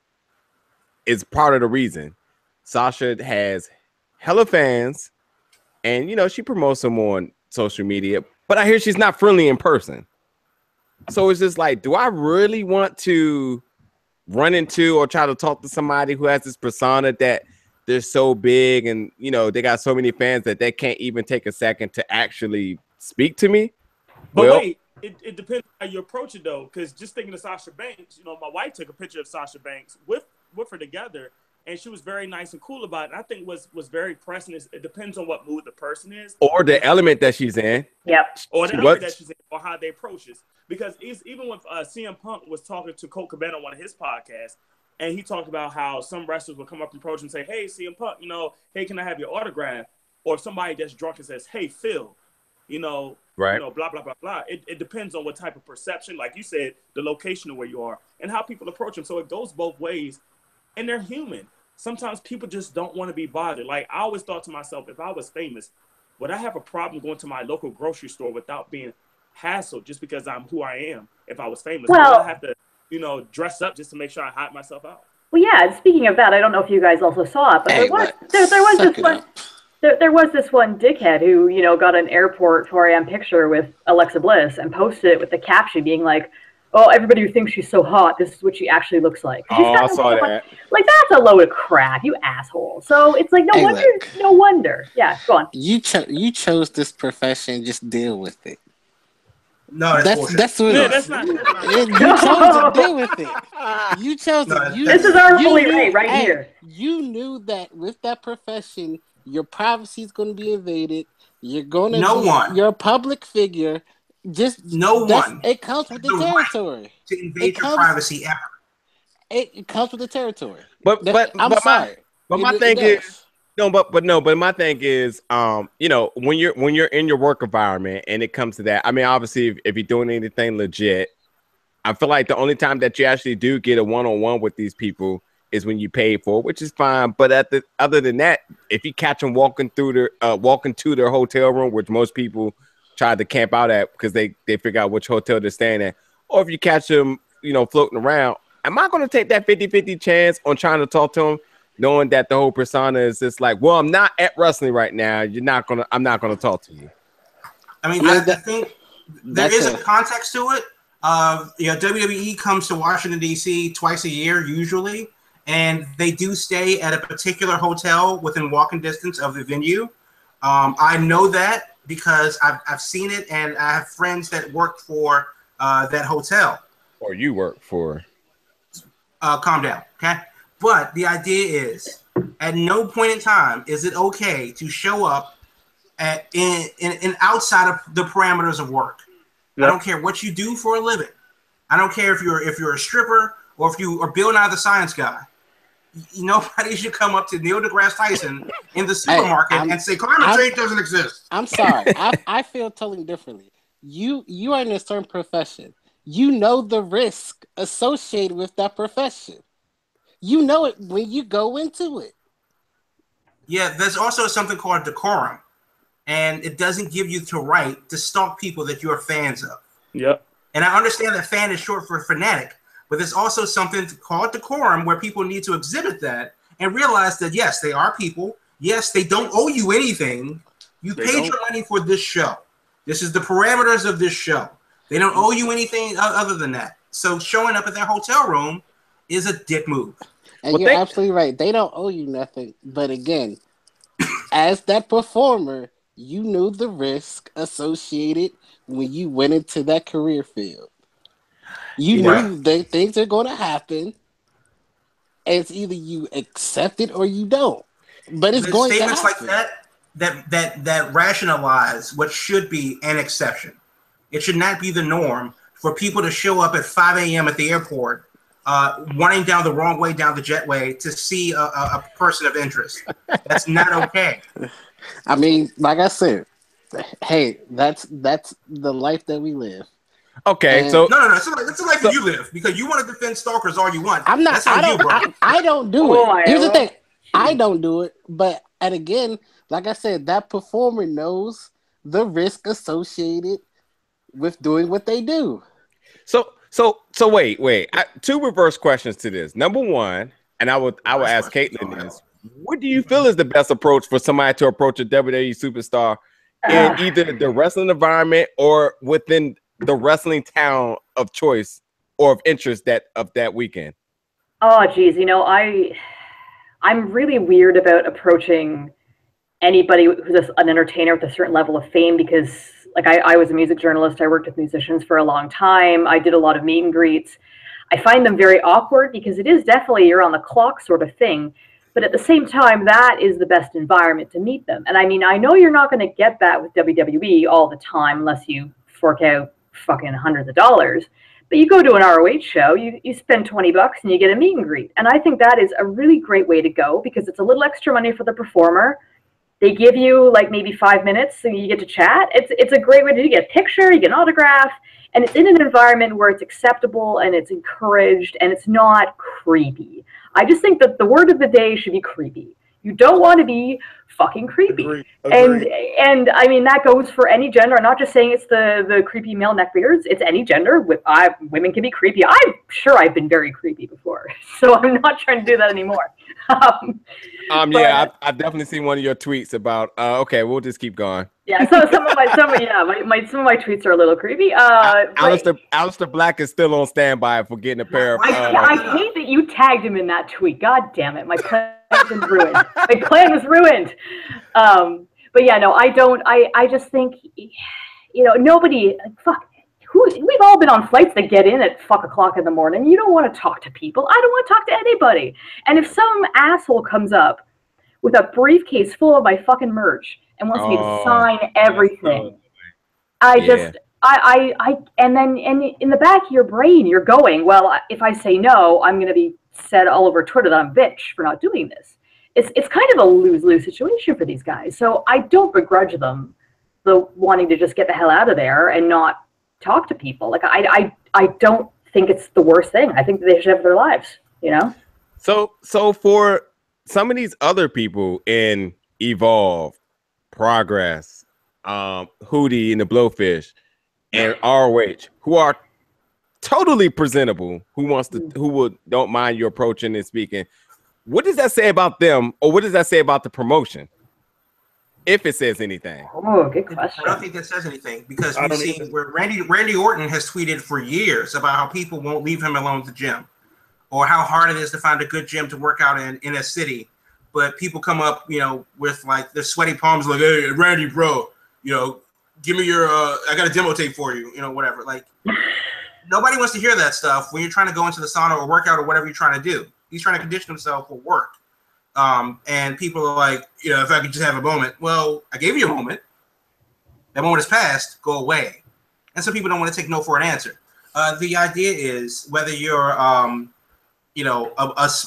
is part of the reason. Sasha has hella fans and she promotes them on social media, but I hear she's not friendly in person. So it's just like, do I really want to run into or try to talk to somebody who has this persona that they're so big and they got so many fans that they can't even take a second to actually speak to me? But wait, it depends how you approach it though, because just thinking of Sasha Banks, my wife took a picture of Sasha Banks with her together, and she was very nice and cool about it. And I think was very pressing is it depends on what mood the person is, or the element that she's in. Yep. Or the element that she's in, or how they approach it. Because even when CM Punk was talking to Colt Cabana on one of his podcasts, and he talked about how some wrestlers would come up and approach and say, "Hey, CM Punk, hey, can I have your autograph?" Or if somebody that's drunk and says, "Hey, Phil, right, blah blah blah blah." It depends on what type of perception, like you said, the location of where you are, and how people approach them. So it goes both ways, and they're human. Sometimes people just don't want to be bothered. Like I always thought to myself, if I was famous, would I have a problem going to my local grocery store without being hassled just because I'm who I am? If I was famous, would I have to dress up just to make sure I hide myself out? Well, yeah. Speaking of that, I don't know if you guys also saw it, but there was this one dickhead who got an airport 4 a.m. picture with Alexa Bliss and posted it with the caption being like, oh, everybody who thinks she's so hot, this is what she actually looks like. Oh, I saw that. Like, that's a load of crap, you asshole. So it's like, Hey, no wonder. Yeah, go on. You chose this profession. Just deal with it. No, that's what Yeah, it that's is. not. You chose to deal with it. You chose it. This is our fully right here. You knew that with that profession, your privacy is going to be invaded. You're going to you're a public figure. Just it comes with the territory. Right to invade your privacy ever. It comes with the territory. But I'm sorry. But my thing is but my thing is, you know, when you're in your work environment and it comes to that, I mean, obviously, if you're doing anything legit, I feel like the only time that you actually do get a one-on-one with these people is when you pay for it, which is fine. But other than that, if you catch them walking to their hotel room, which most people try to camp out at because they figure out which hotel they're staying at, or if you catch them, you know, floating around, am I going to take that 50-50 chance on trying to talk to them, knowing that the whole persona is just like, well, I'm not at wrestling right now. I'm not gonna talk to you. I mean, I think there is a context to it. You know, WWE comes to Washington D.C. twice a year usually, and they do stay at a particular hotel within walking distance of the venue. I know that because I've seen it, and I have friends that work for that hotel. Or you work for. Calm down, okay? But the idea is, at no point in time is it okay to show up in outside of the parameters of work. Yep. I don't care what you do for a living. I don't care if you're a stripper or if you are Bill Nye the Science Guy. Nobody should come up to Neil deGrasse Tyson in the supermarket and say climate change doesn't exist. I'm sorry. I feel totally differently. You are in a certain profession. You know the risk associated with that profession. You know it when you go into it. Yeah, there's also something called decorum, and it doesn't give you the right to stalk people that you're fans of. Yep. And I understand that fan is short for fanatic, but there's also something called decorum where people need to exhibit that and realize that, yes, they are people. Yes, they don't owe you anything. You paid your money for this show. This is the parameters of this show. They don't owe you anything other than that. So showing up at their hotel room is a dick move. And you're absolutely right. They don't owe you nothing. But again, as that performer, you knew the risk associated when you went into that career field. You knew that things are going to happen. And it's either you accept it or you don't. But it's going to happen. Statements like that rationalize what should be an exception. It should not be the norm for people to show up at 5 a.m. at the airport running down the wrong way down the jetway to see a person of interest. That's not okay. I mean, like I said, hey, that's the life that we live. Okay, and so no, it's a life that you live because you want to defend stalkers all you want. I'm not. I don't do it. Here's the thing: I don't do it. But and again, like I said, that performer knows the risk associated with doing what they do. So wait. Two reverse questions to this. Number one, and I would ask Caitlin this: what do you feel is the best approach for somebody to approach a WWE superstar in either the wrestling environment or within the wrestling town of choice or of interest of that weekend? Oh, geez, I'm really weird about approaching anybody who's an entertainer with a certain level of fame because, like, I was a music journalist. I worked with musicians for a long time. I did a lot of meet and greets. I find them very awkward because it is definitely you're on the clock sort of thing. But at the same time, that is the best environment to meet them. And I mean, I know you're not going to get that with WWE all the time unless you fork out fucking hundreds of dollars. But you go to an ROH show, you spend $20 and you get a meet and greet. And I think that is a really great way to go because it's a little extra money for the performer. They give you like maybe 5 minutes so you get to chat. It's a great way to get a picture, you get an autograph, and it's in an environment where it's acceptable and it's encouraged and it's not creepy. I just think that the word of the day should be creepy. You don't want to be fucking creepy. Agreed. And I mean, that goes for any gender. I'm not just saying it's the creepy male neck beaters. It's any gender. Women can be creepy. I'm sure I've been very creepy before. So I'm not trying to do that anymore. Yeah, I've definitely seen one of your tweets about, okay, we'll just keep going. Yeah, so some of my tweets are a little creepy. Alistair Black is still on standby for getting a pair of. I hate that you tagged him in that tweet. God damn it, my plan was ruined. My plan was ruined. But yeah, no, I don't. I just think, nobody. Fuck. We've all been on flights that get in at fuck o'clock in the morning. You don't want to talk to people. I don't want to talk to anybody. And if some asshole comes up with a briefcase full of my fucking merch and wants me to sign everything, and then in the back of your brain, you're going, well, if I say no, I'm going to be said all over Twitter that I'm a bitch for not doing this. It's kind of a lose-lose situation for these guys. So I don't begrudge them the wanting to just get the hell out of there and not talk to people. Like I don't think it's the worst thing. I think that they should have their lives, So for some of these other people in Evolve, Progress, Hootie and the Blowfish, and ROH, who are totally presentable, who don't mind you approaching and speaking, what does that say about them, or what does that say about the promotion? If it says anything. Oh, good question. I don't think that says anything, because we've seen where Randy Orton has tweeted for years about how people won't leave him alone at the gym, or how hard it is to find a good gym to work out in a city. But people come up, with like their sweaty palms, like, hey, Randy, bro, give me your, I got a demo tape for you, whatever. Like, nobody wants to hear that stuff when you're trying to go into the sauna or work out or whatever you're trying to do. He's trying to condition himself for work. And people are like, if I could just have a moment. Well, I gave you a moment. That moment has passed. Go away. And some people don't want to take no for an answer. The idea is whether you're, a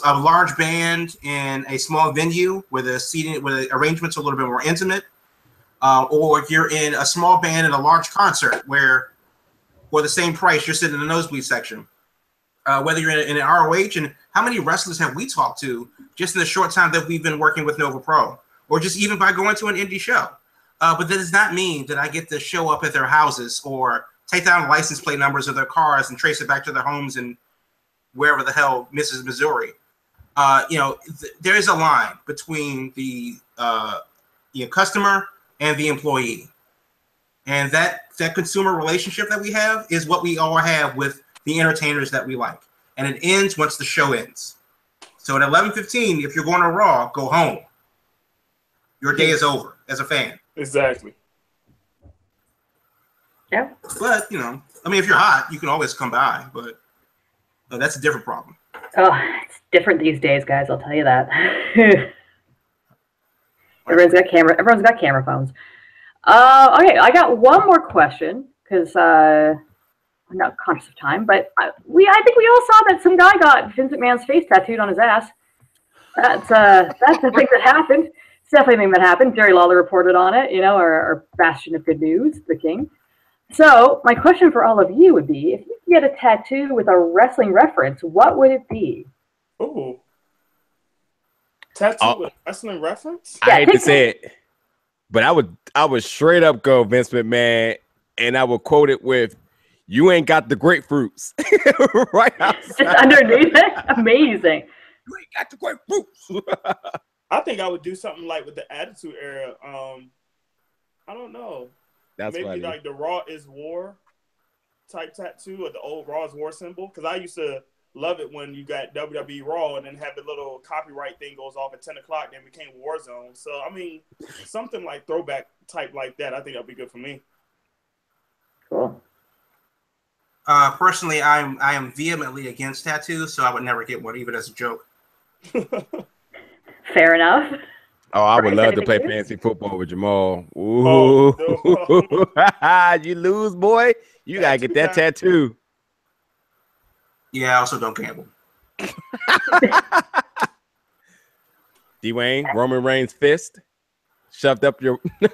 large band in a small venue where the arrangements are a little bit more intimate, or you're in a small band in a large concert where, for the same price, you're sitting in the nosebleed section. Whether you're in an ROH, and how many wrestlers have we talked to just in the short time that we've been working with Nova Pro, or just even by going to an indie show. But that does not mean that I get to show up at their houses or take down license plate numbers of their cars and trace it back to their homes in wherever the hell, Mrs. Missouri. There is a line between the customer and the employee. And that consumer relationship that we have is what we all have with the entertainers that we like. And it ends once the show ends. So at 11:15, if you're going to Raw, go home. Your day is over as a fan. Exactly. Yeah. But, if you're hot, you can always come by. But that's a different problem. Oh, it's different these days, guys. I'll tell you that. Everyone's got camera phones. Okay, I got one more question because I'm not conscious of time, but I think we all saw that some guy got Vince McMahon's face tattooed on his ass. That's a thing that happened. It's definitely a thing that happened. Jerry Lawler reported on it, our bastion of good news, the king. So my question for all of you would be, if you could get a tattoo with a wrestling reference, what would it be? Ooh. Tattoo with a wrestling reference? I hate to say it, but I would straight up go Vince McMahon, and I would quote it with, "You ain't got the grapefruits." Right outside. Just underneath it? Amazing. You ain't got the grapefruits. I think I would do something like with the Attitude Era. I don't know. That's maybe funny. Like the Raw is War type tattoo, or the old Raw is War symbol. Because I used to love it when you got WWE Raw and then have the little copyright thing goes off at 10 o'clock, then became Warzone. So, something like throwback type like that, I think that'd be good for me. Cool. Personally, I am vehemently against tattoos, so I would never get one, even as a joke. Fair enough. Oh, I would love to play fantasy football with Jamal. Ooh. Oh, no. You lose, boy. You gotta get that tattoo. Yeah, I also don't gamble. Dwayne, Roman Reigns' fist shoved up your. Wait.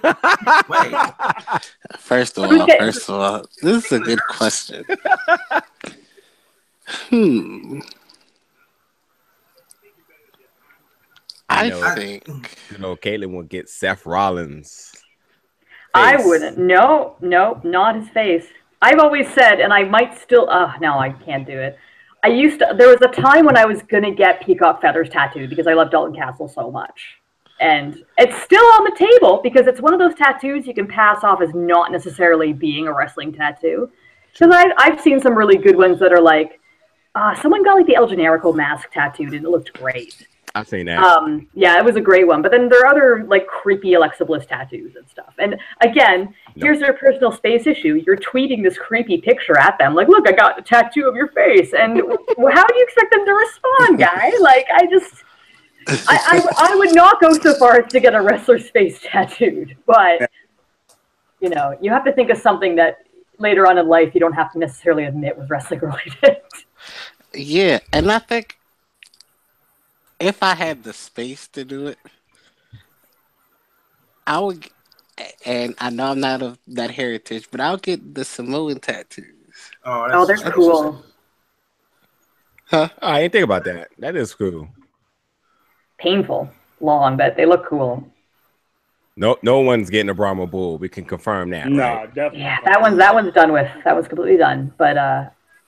First of all, this is a good question. I think Caitlin will get Seth Rollins. Face. I wouldn't. No, not his face. I've always said, and I might still. No, I can't do it. There was a time when I was gonna get Peacock Feathers tattooed because I love Dalton Castle so much. And it's still on the table because it's one of those tattoos you can pass off as not necessarily being a wrestling tattoo. Because I've seen some really good ones that are like, someone got like the El Generico mask tattooed and it looked great. I've seen that. Yeah, it was a great one. But then there are other like creepy Alexa Bliss tattoos and stuff. And again, here's their personal space issue. You're tweeting this creepy picture at them, like, "Look, I got a tattoo of your face." And how do you expect them to respond, guy? Like, I would not go so far as to get a wrestler's face tattooed, but you know, you have to think of something that later on in life you don't have to necessarily admit was wrestling related. Yeah, and I think if I had the space to do it, I would. And I know I'm not of that heritage, but I'll get the Samoan tattoos. Oh, they're cool. Huh? I didn't think about that. That is cool. Painful, long, but they look cool. No one's getting a Brahma Bull. We can confirm that. No, right? definitely. Yeah, that one's done with. That one's completely done. But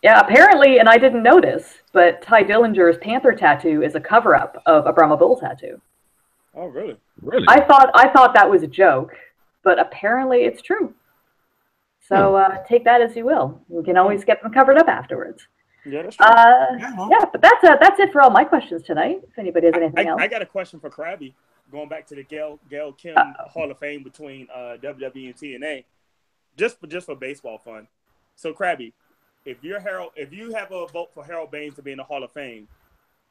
yeah, apparently, and I didn't notice, but Ty Dillinger's Panther tattoo is a cover-up of a Brahma Bull tattoo. Oh, really? Really? I thought that was a joke, but apparently it's true. So take that as you will. You can always get them covered up afterwards. Yeah, that's true. Yeah, but that's it for all my questions tonight. If anybody has anything else, I got a question for Krabby. Going back to the Gail Kim Hall of Fame between WWE and TNA, just for baseball fun. So Krabby, if you have a vote for Harold Baines to be in the Hall of Fame,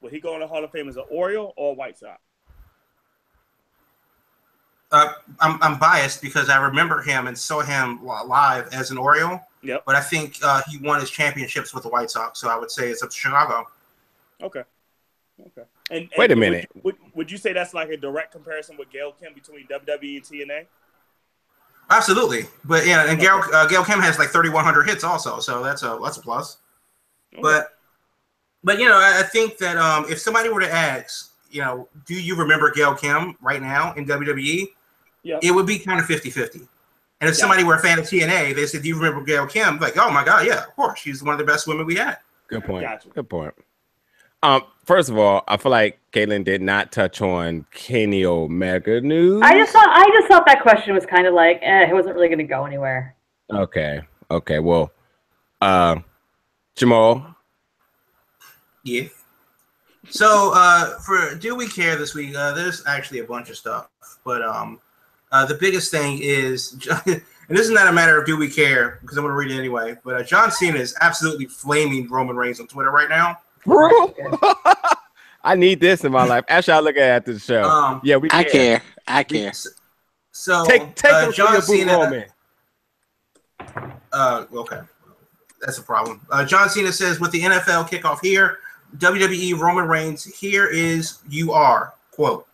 will he go in the Hall of Fame as an Oriole or a White Sox? I'm biased because I remember him and saw him live as an Oriole. Yep. But I think he won his championships with the White Sox, so I would say it's up to Chicago. Okay. And wait a minute. Would you say that's like a direct comparison with Gail Kim between WWE and TNA? Absolutely, but yeah, and Gail Kim has like 3,100 hits also, so that's a plus. Okay. But you know, I think that if somebody were to ask, you know, do you remember Gail Kim right now in WWE? Yeah, it would be kind of 50-50. And if somebody were a fan of TNA, they said, "Do you remember Gail Kim?" Like, oh my god, yeah, of course, she's one of the best women we had. Good point. Gotcha. Good point. First of all, I feel like Caitlin did not touch on Kenny Omega news. I just thought that question was kind of like, it wasn't really going to go anywhere. Okay. Well, Jamal. Yeah. So for Do We Care this week, there's actually a bunch of stuff, but the biggest thing is, and this is not a matter of do we care because I'm going to read it anyway, but John Cena is absolutely flaming Roman Reigns on Twitter right now. Bro, I need this in my life. Actually, I'll look at it after the show. Yeah, we care. I care. So take John Cena. Roman. Okay, that's a problem. John Cena says, with the NFL kickoff here, WWE Roman Reigns, here is you are, quote,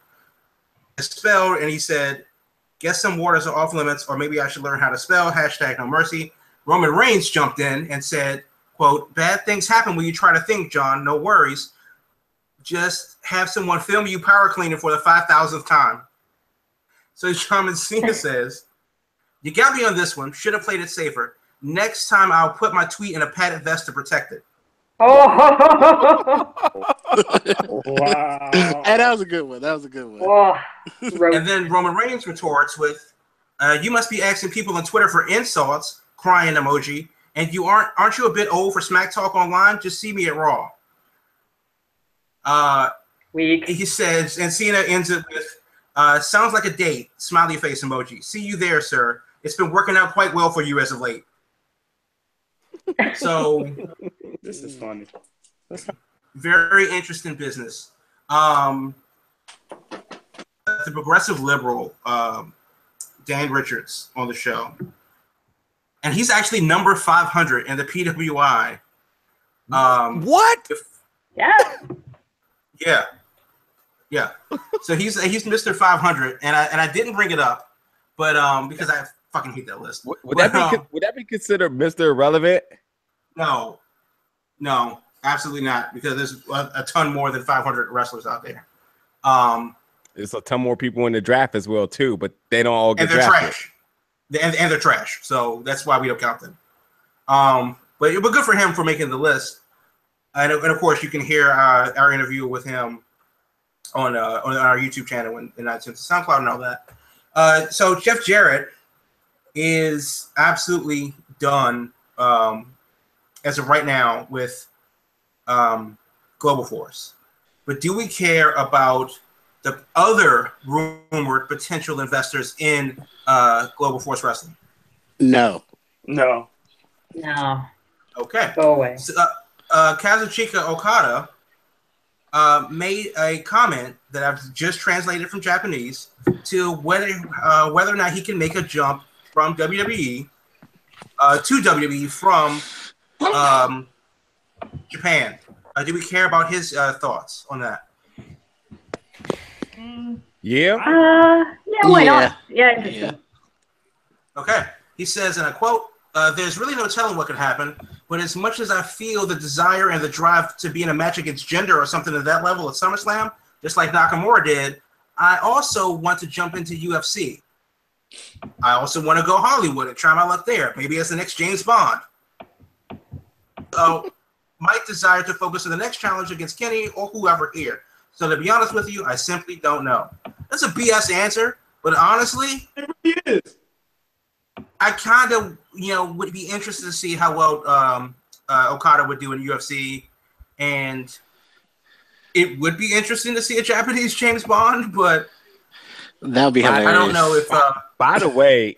spelled, and he said, guess some waters are off limits, or maybe I should learn how to spell, hashtag no mercy. Roman Reigns jumped in and said, quote, bad things happen when you try to think, John, no worries. Just have someone film you power cleaning for the 5,000th time. So John Cena says, you got me on this one, should have played it safer. Next time I'll put my tweet in a padded vest to protect it. Oh, wow. And that was a good one. Oh, and then Roman Reigns retorts with, you must be asking people on Twitter for insults, crying emoji, and you aren't you a bit old for smack talk online? Just see me at Raw. Weak. He says, and Cena ends it with, sounds like a date, smiley face emoji. See you there, sir. It's been working out quite well for you as of late. So this is funny. Very interesting business. The progressive liberal, Dan Richards, on the show. And he's actually number 500 in the PWI. What? Yeah. Yeah. So he's Mr. 500, and I didn't bring it up, but because I fucking hate that list. Would that be considered Mr. Irrelevant? No, absolutely not, because there's a ton more than 500 wrestlers out there. There's a ton more people in the draft as well too, but they don't all get drafted. Trash. And they're trash, so that's why we don't count them. But good for him for making the list. And of course, you can hear our interview with him on our YouTube channel and iTunes, SoundCloud, and all that. So Jeff Jarrett is absolutely done as of right now with Global Force. But do we care about the other rumored potential investors in Global Force Wrestling? No. No. Okay. Go away. So, Kazuchika Okada made a comment that I've just translated from Japanese to whether or not he can make a jump from WWE to WWE from Japan. Do we care about his thoughts on that? Yeah. Why not? Yeah, interesting. Okay. He says, and I quote, there's really no telling what could happen, but as much as I feel the desire and the drive to be in a match against Jinder or something at that level at SummerSlam, just like Nakamura did, I also want to jump into UFC. I also want to go Hollywood and try my luck there, maybe as the next James Bond. So, might desire to focus on the next challenge against Kenny or whoever here. So to be honest with you, I simply don't know. That's a BS answer, but honestly, It really is. I kind of, would be interested to see how well Okada would do in UFC, and it would be interesting to see a Japanese James Bond, but that would be hilarious. I don't know if. By the way,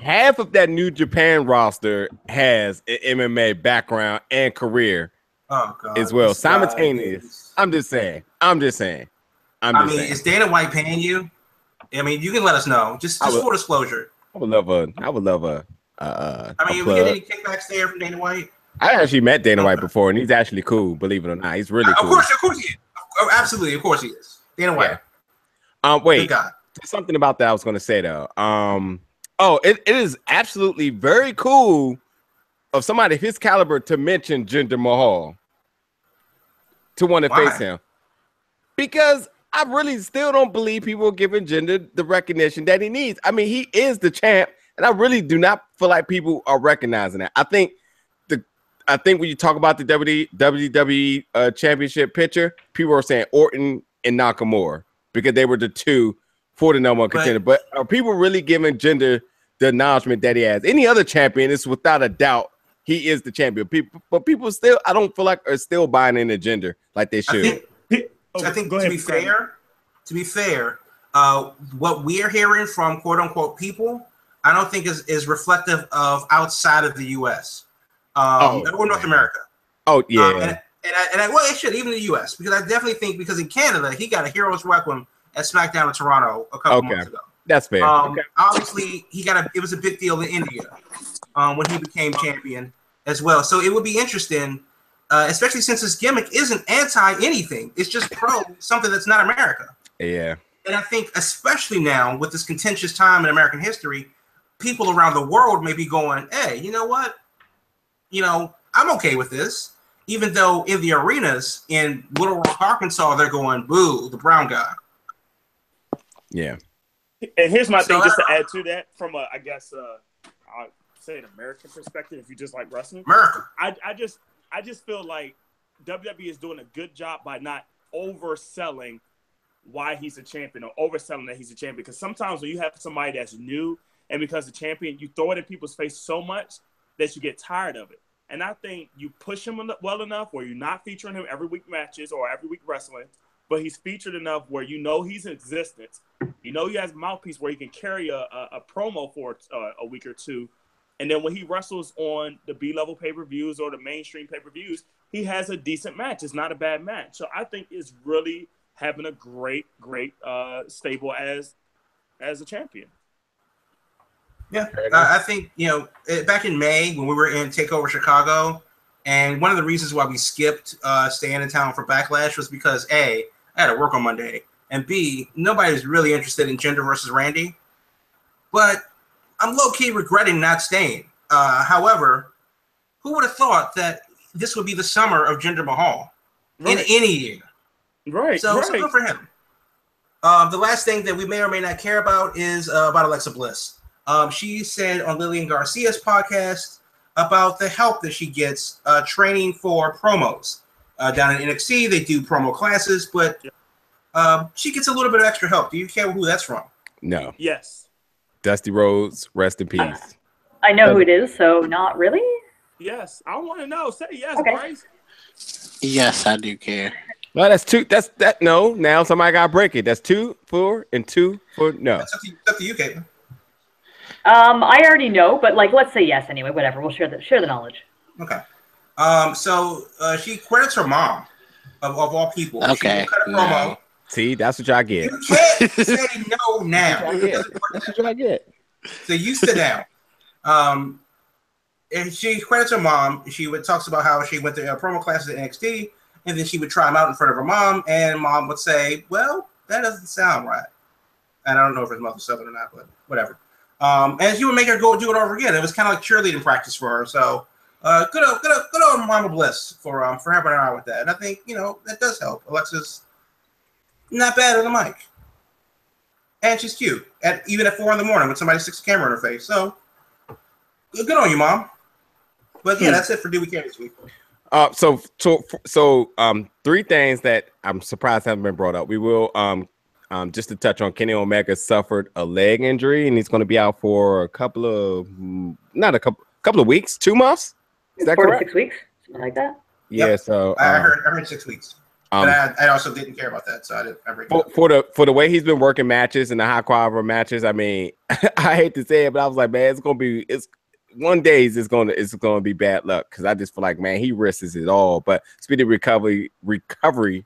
half of that New Japan roster has an MMA background and career as well, simultaneous. I'm just saying. Is Dana White paying you? I mean, you can let us know. Just full disclosure. I would love a. We get any kickbacks there from Dana White? I actually met Dana White before, and he's actually cool. Believe it or not, he's really cool. Of course he is. Absolutely, of course he is. Dana White. Yeah. Wait. Something about that I was going to say though. It is absolutely very cool of somebody of his caliber to mention Jinder Mahal to want to face him, because I really still don't believe people are giving Jinder the recognition that he needs. I mean, he is the champ, and I really do not feel like people are recognizing that. I think when you talk about the WWE championship picture, people are saying Orton and Nakamura because they were the two for the number one contender. But are people really giving Jinder the acknowledgement that he has? Any other champion is without a doubt he is the champion. But people still, I don't feel like are still buying into Jinder like they should. I think to be fair, what we are hearing from quote unquote people, I don't think is reflective of outside of the U.S. Or North America. Oh yeah, well, it should even the U.S. because I definitely think because in Canada he got a hero's welcome at SmackDown in Toronto a couple months ago. That's fair. Obviously, it was a big deal in India when he became champion as well. So it would be interesting, especially since his gimmick isn't anti anything; it's just pro something that's not America. Yeah. And I think, especially now with this contentious time in American history, people around the world may be going, "Hey, you know what? I'm okay with this." Even though in the arenas in Little Rock, Arkansas, they're going, "Boo, the brown guy." Yeah. And here's my thing, just to add to that, from a, I guess, I'll say an American perspective, if you just like wrestling. America. I just feel like WWE is doing a good job by not overselling why he's a champion or overselling that he's a champion. Because sometimes when you have somebody that's new and because the champion, you throw it in people's face so much that you get tired of it. And I think you push him well enough where you're not featuring him every week matches or every week wrestling, but he's featured enough where he's in existence. He has a mouthpiece where he can carry a promo for a week or two. And then when he wrestles on the B-level pay-per-views or the mainstream pay-per-views, he has a decent match. It's not a bad match. So I think it's really having a great stable as a champion. Yeah, I think, back in May when we were in TakeOver Chicago, and one of the reasons why we skipped staying in town for Backlash was because A, I had to work on Monday, and B, nobody was really interested in Jinder versus Randy. But I'm low-key regretting not staying. However, who would have thought that this would be the summer of Jinder Mahal in any year? Right. So good for him. The last thing that we may or may not care about is about Alexa Bliss. She said on Lillian Garcia's podcast about the help that she gets training for promos. Down in NXT, they do promo classes, but she gets a little bit of extra help. Do you care who that's from? No. Yes. Dusty Rhodes, rest in peace. I know who it is, so not really. Yes. I want to know. Say yes, Okay. Bryce. Yes, I do care. Well, that's two. That's that. No, now somebody got to break it. That's 2 for and 2 for no. That's up to you, Caitlin. I already know, but like, let's say yes anyway. Whatever. We'll share the knowledge. Okay. So she credits her mom, of all people. Okay. She cut a promo. See, that's what y'all get. You can't say no now. That's what y'all get. So you sit down. And she credits her mom. She talks about how she went to promo classes at NXT, and then she would try them out in front of her mom, and mom would say, "Well, that doesn't sound right." And I don't know if his mother's Southern or not, but whatever. And she would make her go do it over again. It was kind of like cheerleading practice for her. So good old Mama Bliss for helping her out with that. And I think that does help. Alexa's not bad on the mic, and she's cute. Even at 4 a.m. when somebody sticks a camera in her face. So good on you, Mom. But yeah, that's it for Do We Care this week. So 3 things that I'm surprised haven't been brought up. We will just to touch on, Kenny Omega suffered a leg injury and he's going to be out for a couple of weeks, 2 months. Is that 4 to correct? 6 weeks, something like that. Yeah. Yep. So I heard 6 weeks. But I also didn't care about that, so I didn't. For the way he's been working matches and the high quality matches, I mean, I hate to say it, but I was like, man, it's one day it's gonna be bad luck because I just feel like, man, he risks it all. But speedy recovery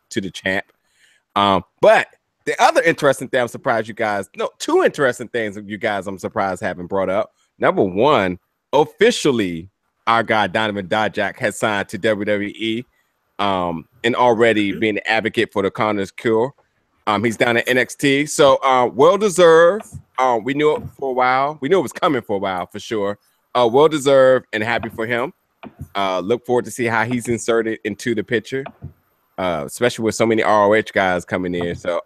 to the champ. But the other interesting thing I'm surprised you guys, 2 interesting things you guys I'm surprised haven't brought up. Number 1, officially, our guy Donovan Dijak has signed to WWE. And already being an advocate for the Connor's Cure. He's down at NXT. So well deserved. We knew it for a while. We knew it was coming for a while for sure. Well deserved and happy for him. Look forward to see how he's inserted into the picture. Especially with so many ROH guys coming in. So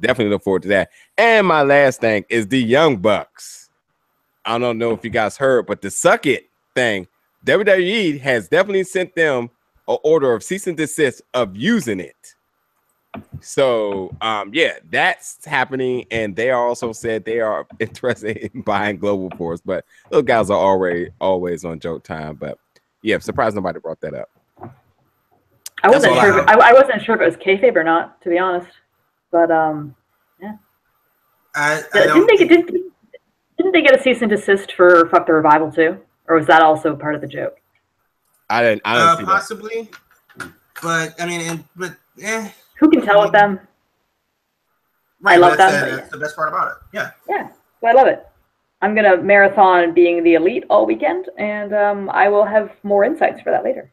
definitely look forward to that. And my last thing is the Young Bucks. I don't know if you guys heard, but the Suck It thing, WWE has definitely sent them an order of cease and desist of using it. So yeah, that's happening, and they also said they are interested in buying Global Force, but those guys are always on joke time. But yeah, I'm surprised nobody brought that up. I wasn't sure if it was kayfabe or not, to be honest. But yeah. Didn't they get a cease and desist for Fuck the Revival too, or was that also part of the joke? I didn't see possibly, that. But I mean, who can tell with them? Right, I love them. That's the best part about it. Yeah. Yeah, so I love it. I'm gonna marathon being the Elite all weekend, and I will have more insights for that later.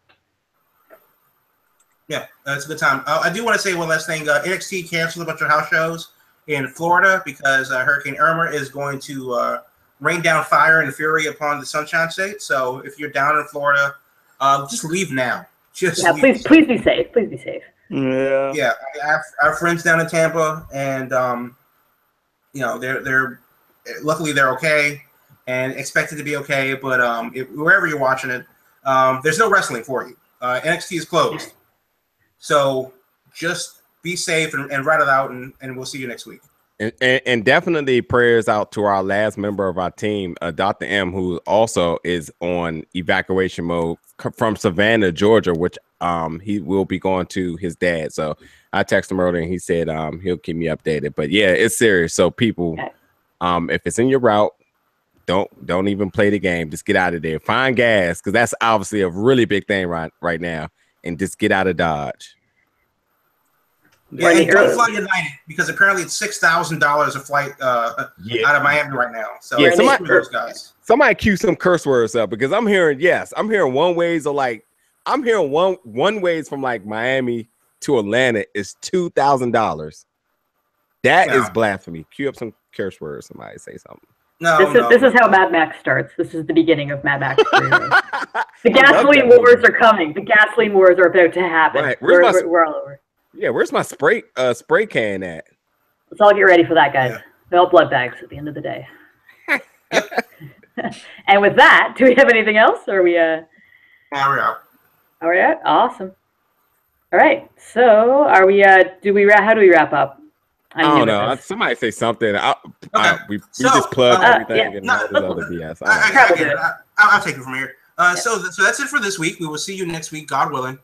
Yeah, that's a good time. I do want to say one last thing. NXT canceled a bunch of house shows in Florida because Hurricane Irma is going to rain down fire and fury upon the Sunshine State. So if you're down in Florida, just leave now. Leave. Please be safe. Please be safe. Yeah. I have friends down in Tampa, and they're luckily they're okay and expected to be okay. But wherever you're watching it, there's no wrestling for you. NXT is closed, so just be safe and ride it out, and we'll see you next week. And definitely prayers out to our last member of our team, Dr. M, who also is on evacuation mode from Savannah, Georgia, which he will be going to his dad. So I texted him earlier and he said he'll keep me updated. But yeah, it's serious. So people, if it's in your route, don't even play the game. Just get out of there. Find gas, because that's obviously a really big thing right now. And just get out of Dodge. Yeah, and don't fly United, because apparently it's $6,000 a flight out of Miami right now. So yeah, those guys. Somebody cue some curse words up, because I'm hearing one ways from like Miami to Atlanta is $2,000. That is blasphemy. Cue up some curse words. Somebody say something. This is how Mad Max starts. This is the beginning of Mad Max. The gasoline wars are coming. The gasoline wars are about to happen. Right. We're all over. Yeah, where's my spray can at? Let's all get ready for that, guys. They're all blood bags at the end of the day. And with that, do we have anything else? Or are we Now we're out. All right, awesome. All right. So are we? How do we wrap up? I don't know. Somebody say something. We just plug everything and all this other BS. I'll take it from here. So that's it for this week. We will see you next week, God willing.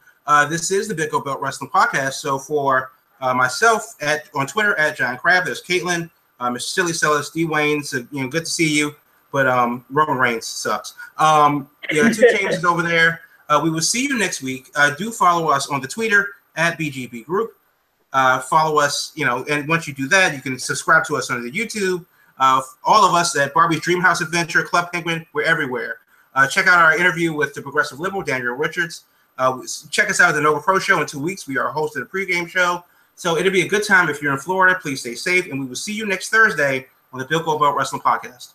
This is the Big Gold Belt Wrestling Podcast. So for myself on Twitter at John Crab, there's Caitlin, Mr. Silly Sellers, D Wayne. So good to see you. But Roman Reigns sucks. Two Jameses over there. We will see you next week. Do follow us on the Twitter at BGB Group. Follow us, and once you do that, you can subscribe to us on the YouTube. All of us at Barbie's Dreamhouse Adventure, Club Penguin, we're everywhere. Check out our interview with the Progressive Liberal, Daniel Richards. Check us out at the Nova Pro Show in 2 weeks. We are hosting a pregame show. So it'll be a good time if you're in Florida. Please stay safe, and we will see you next Thursday on the Bill Goldberg Wrestling Podcast.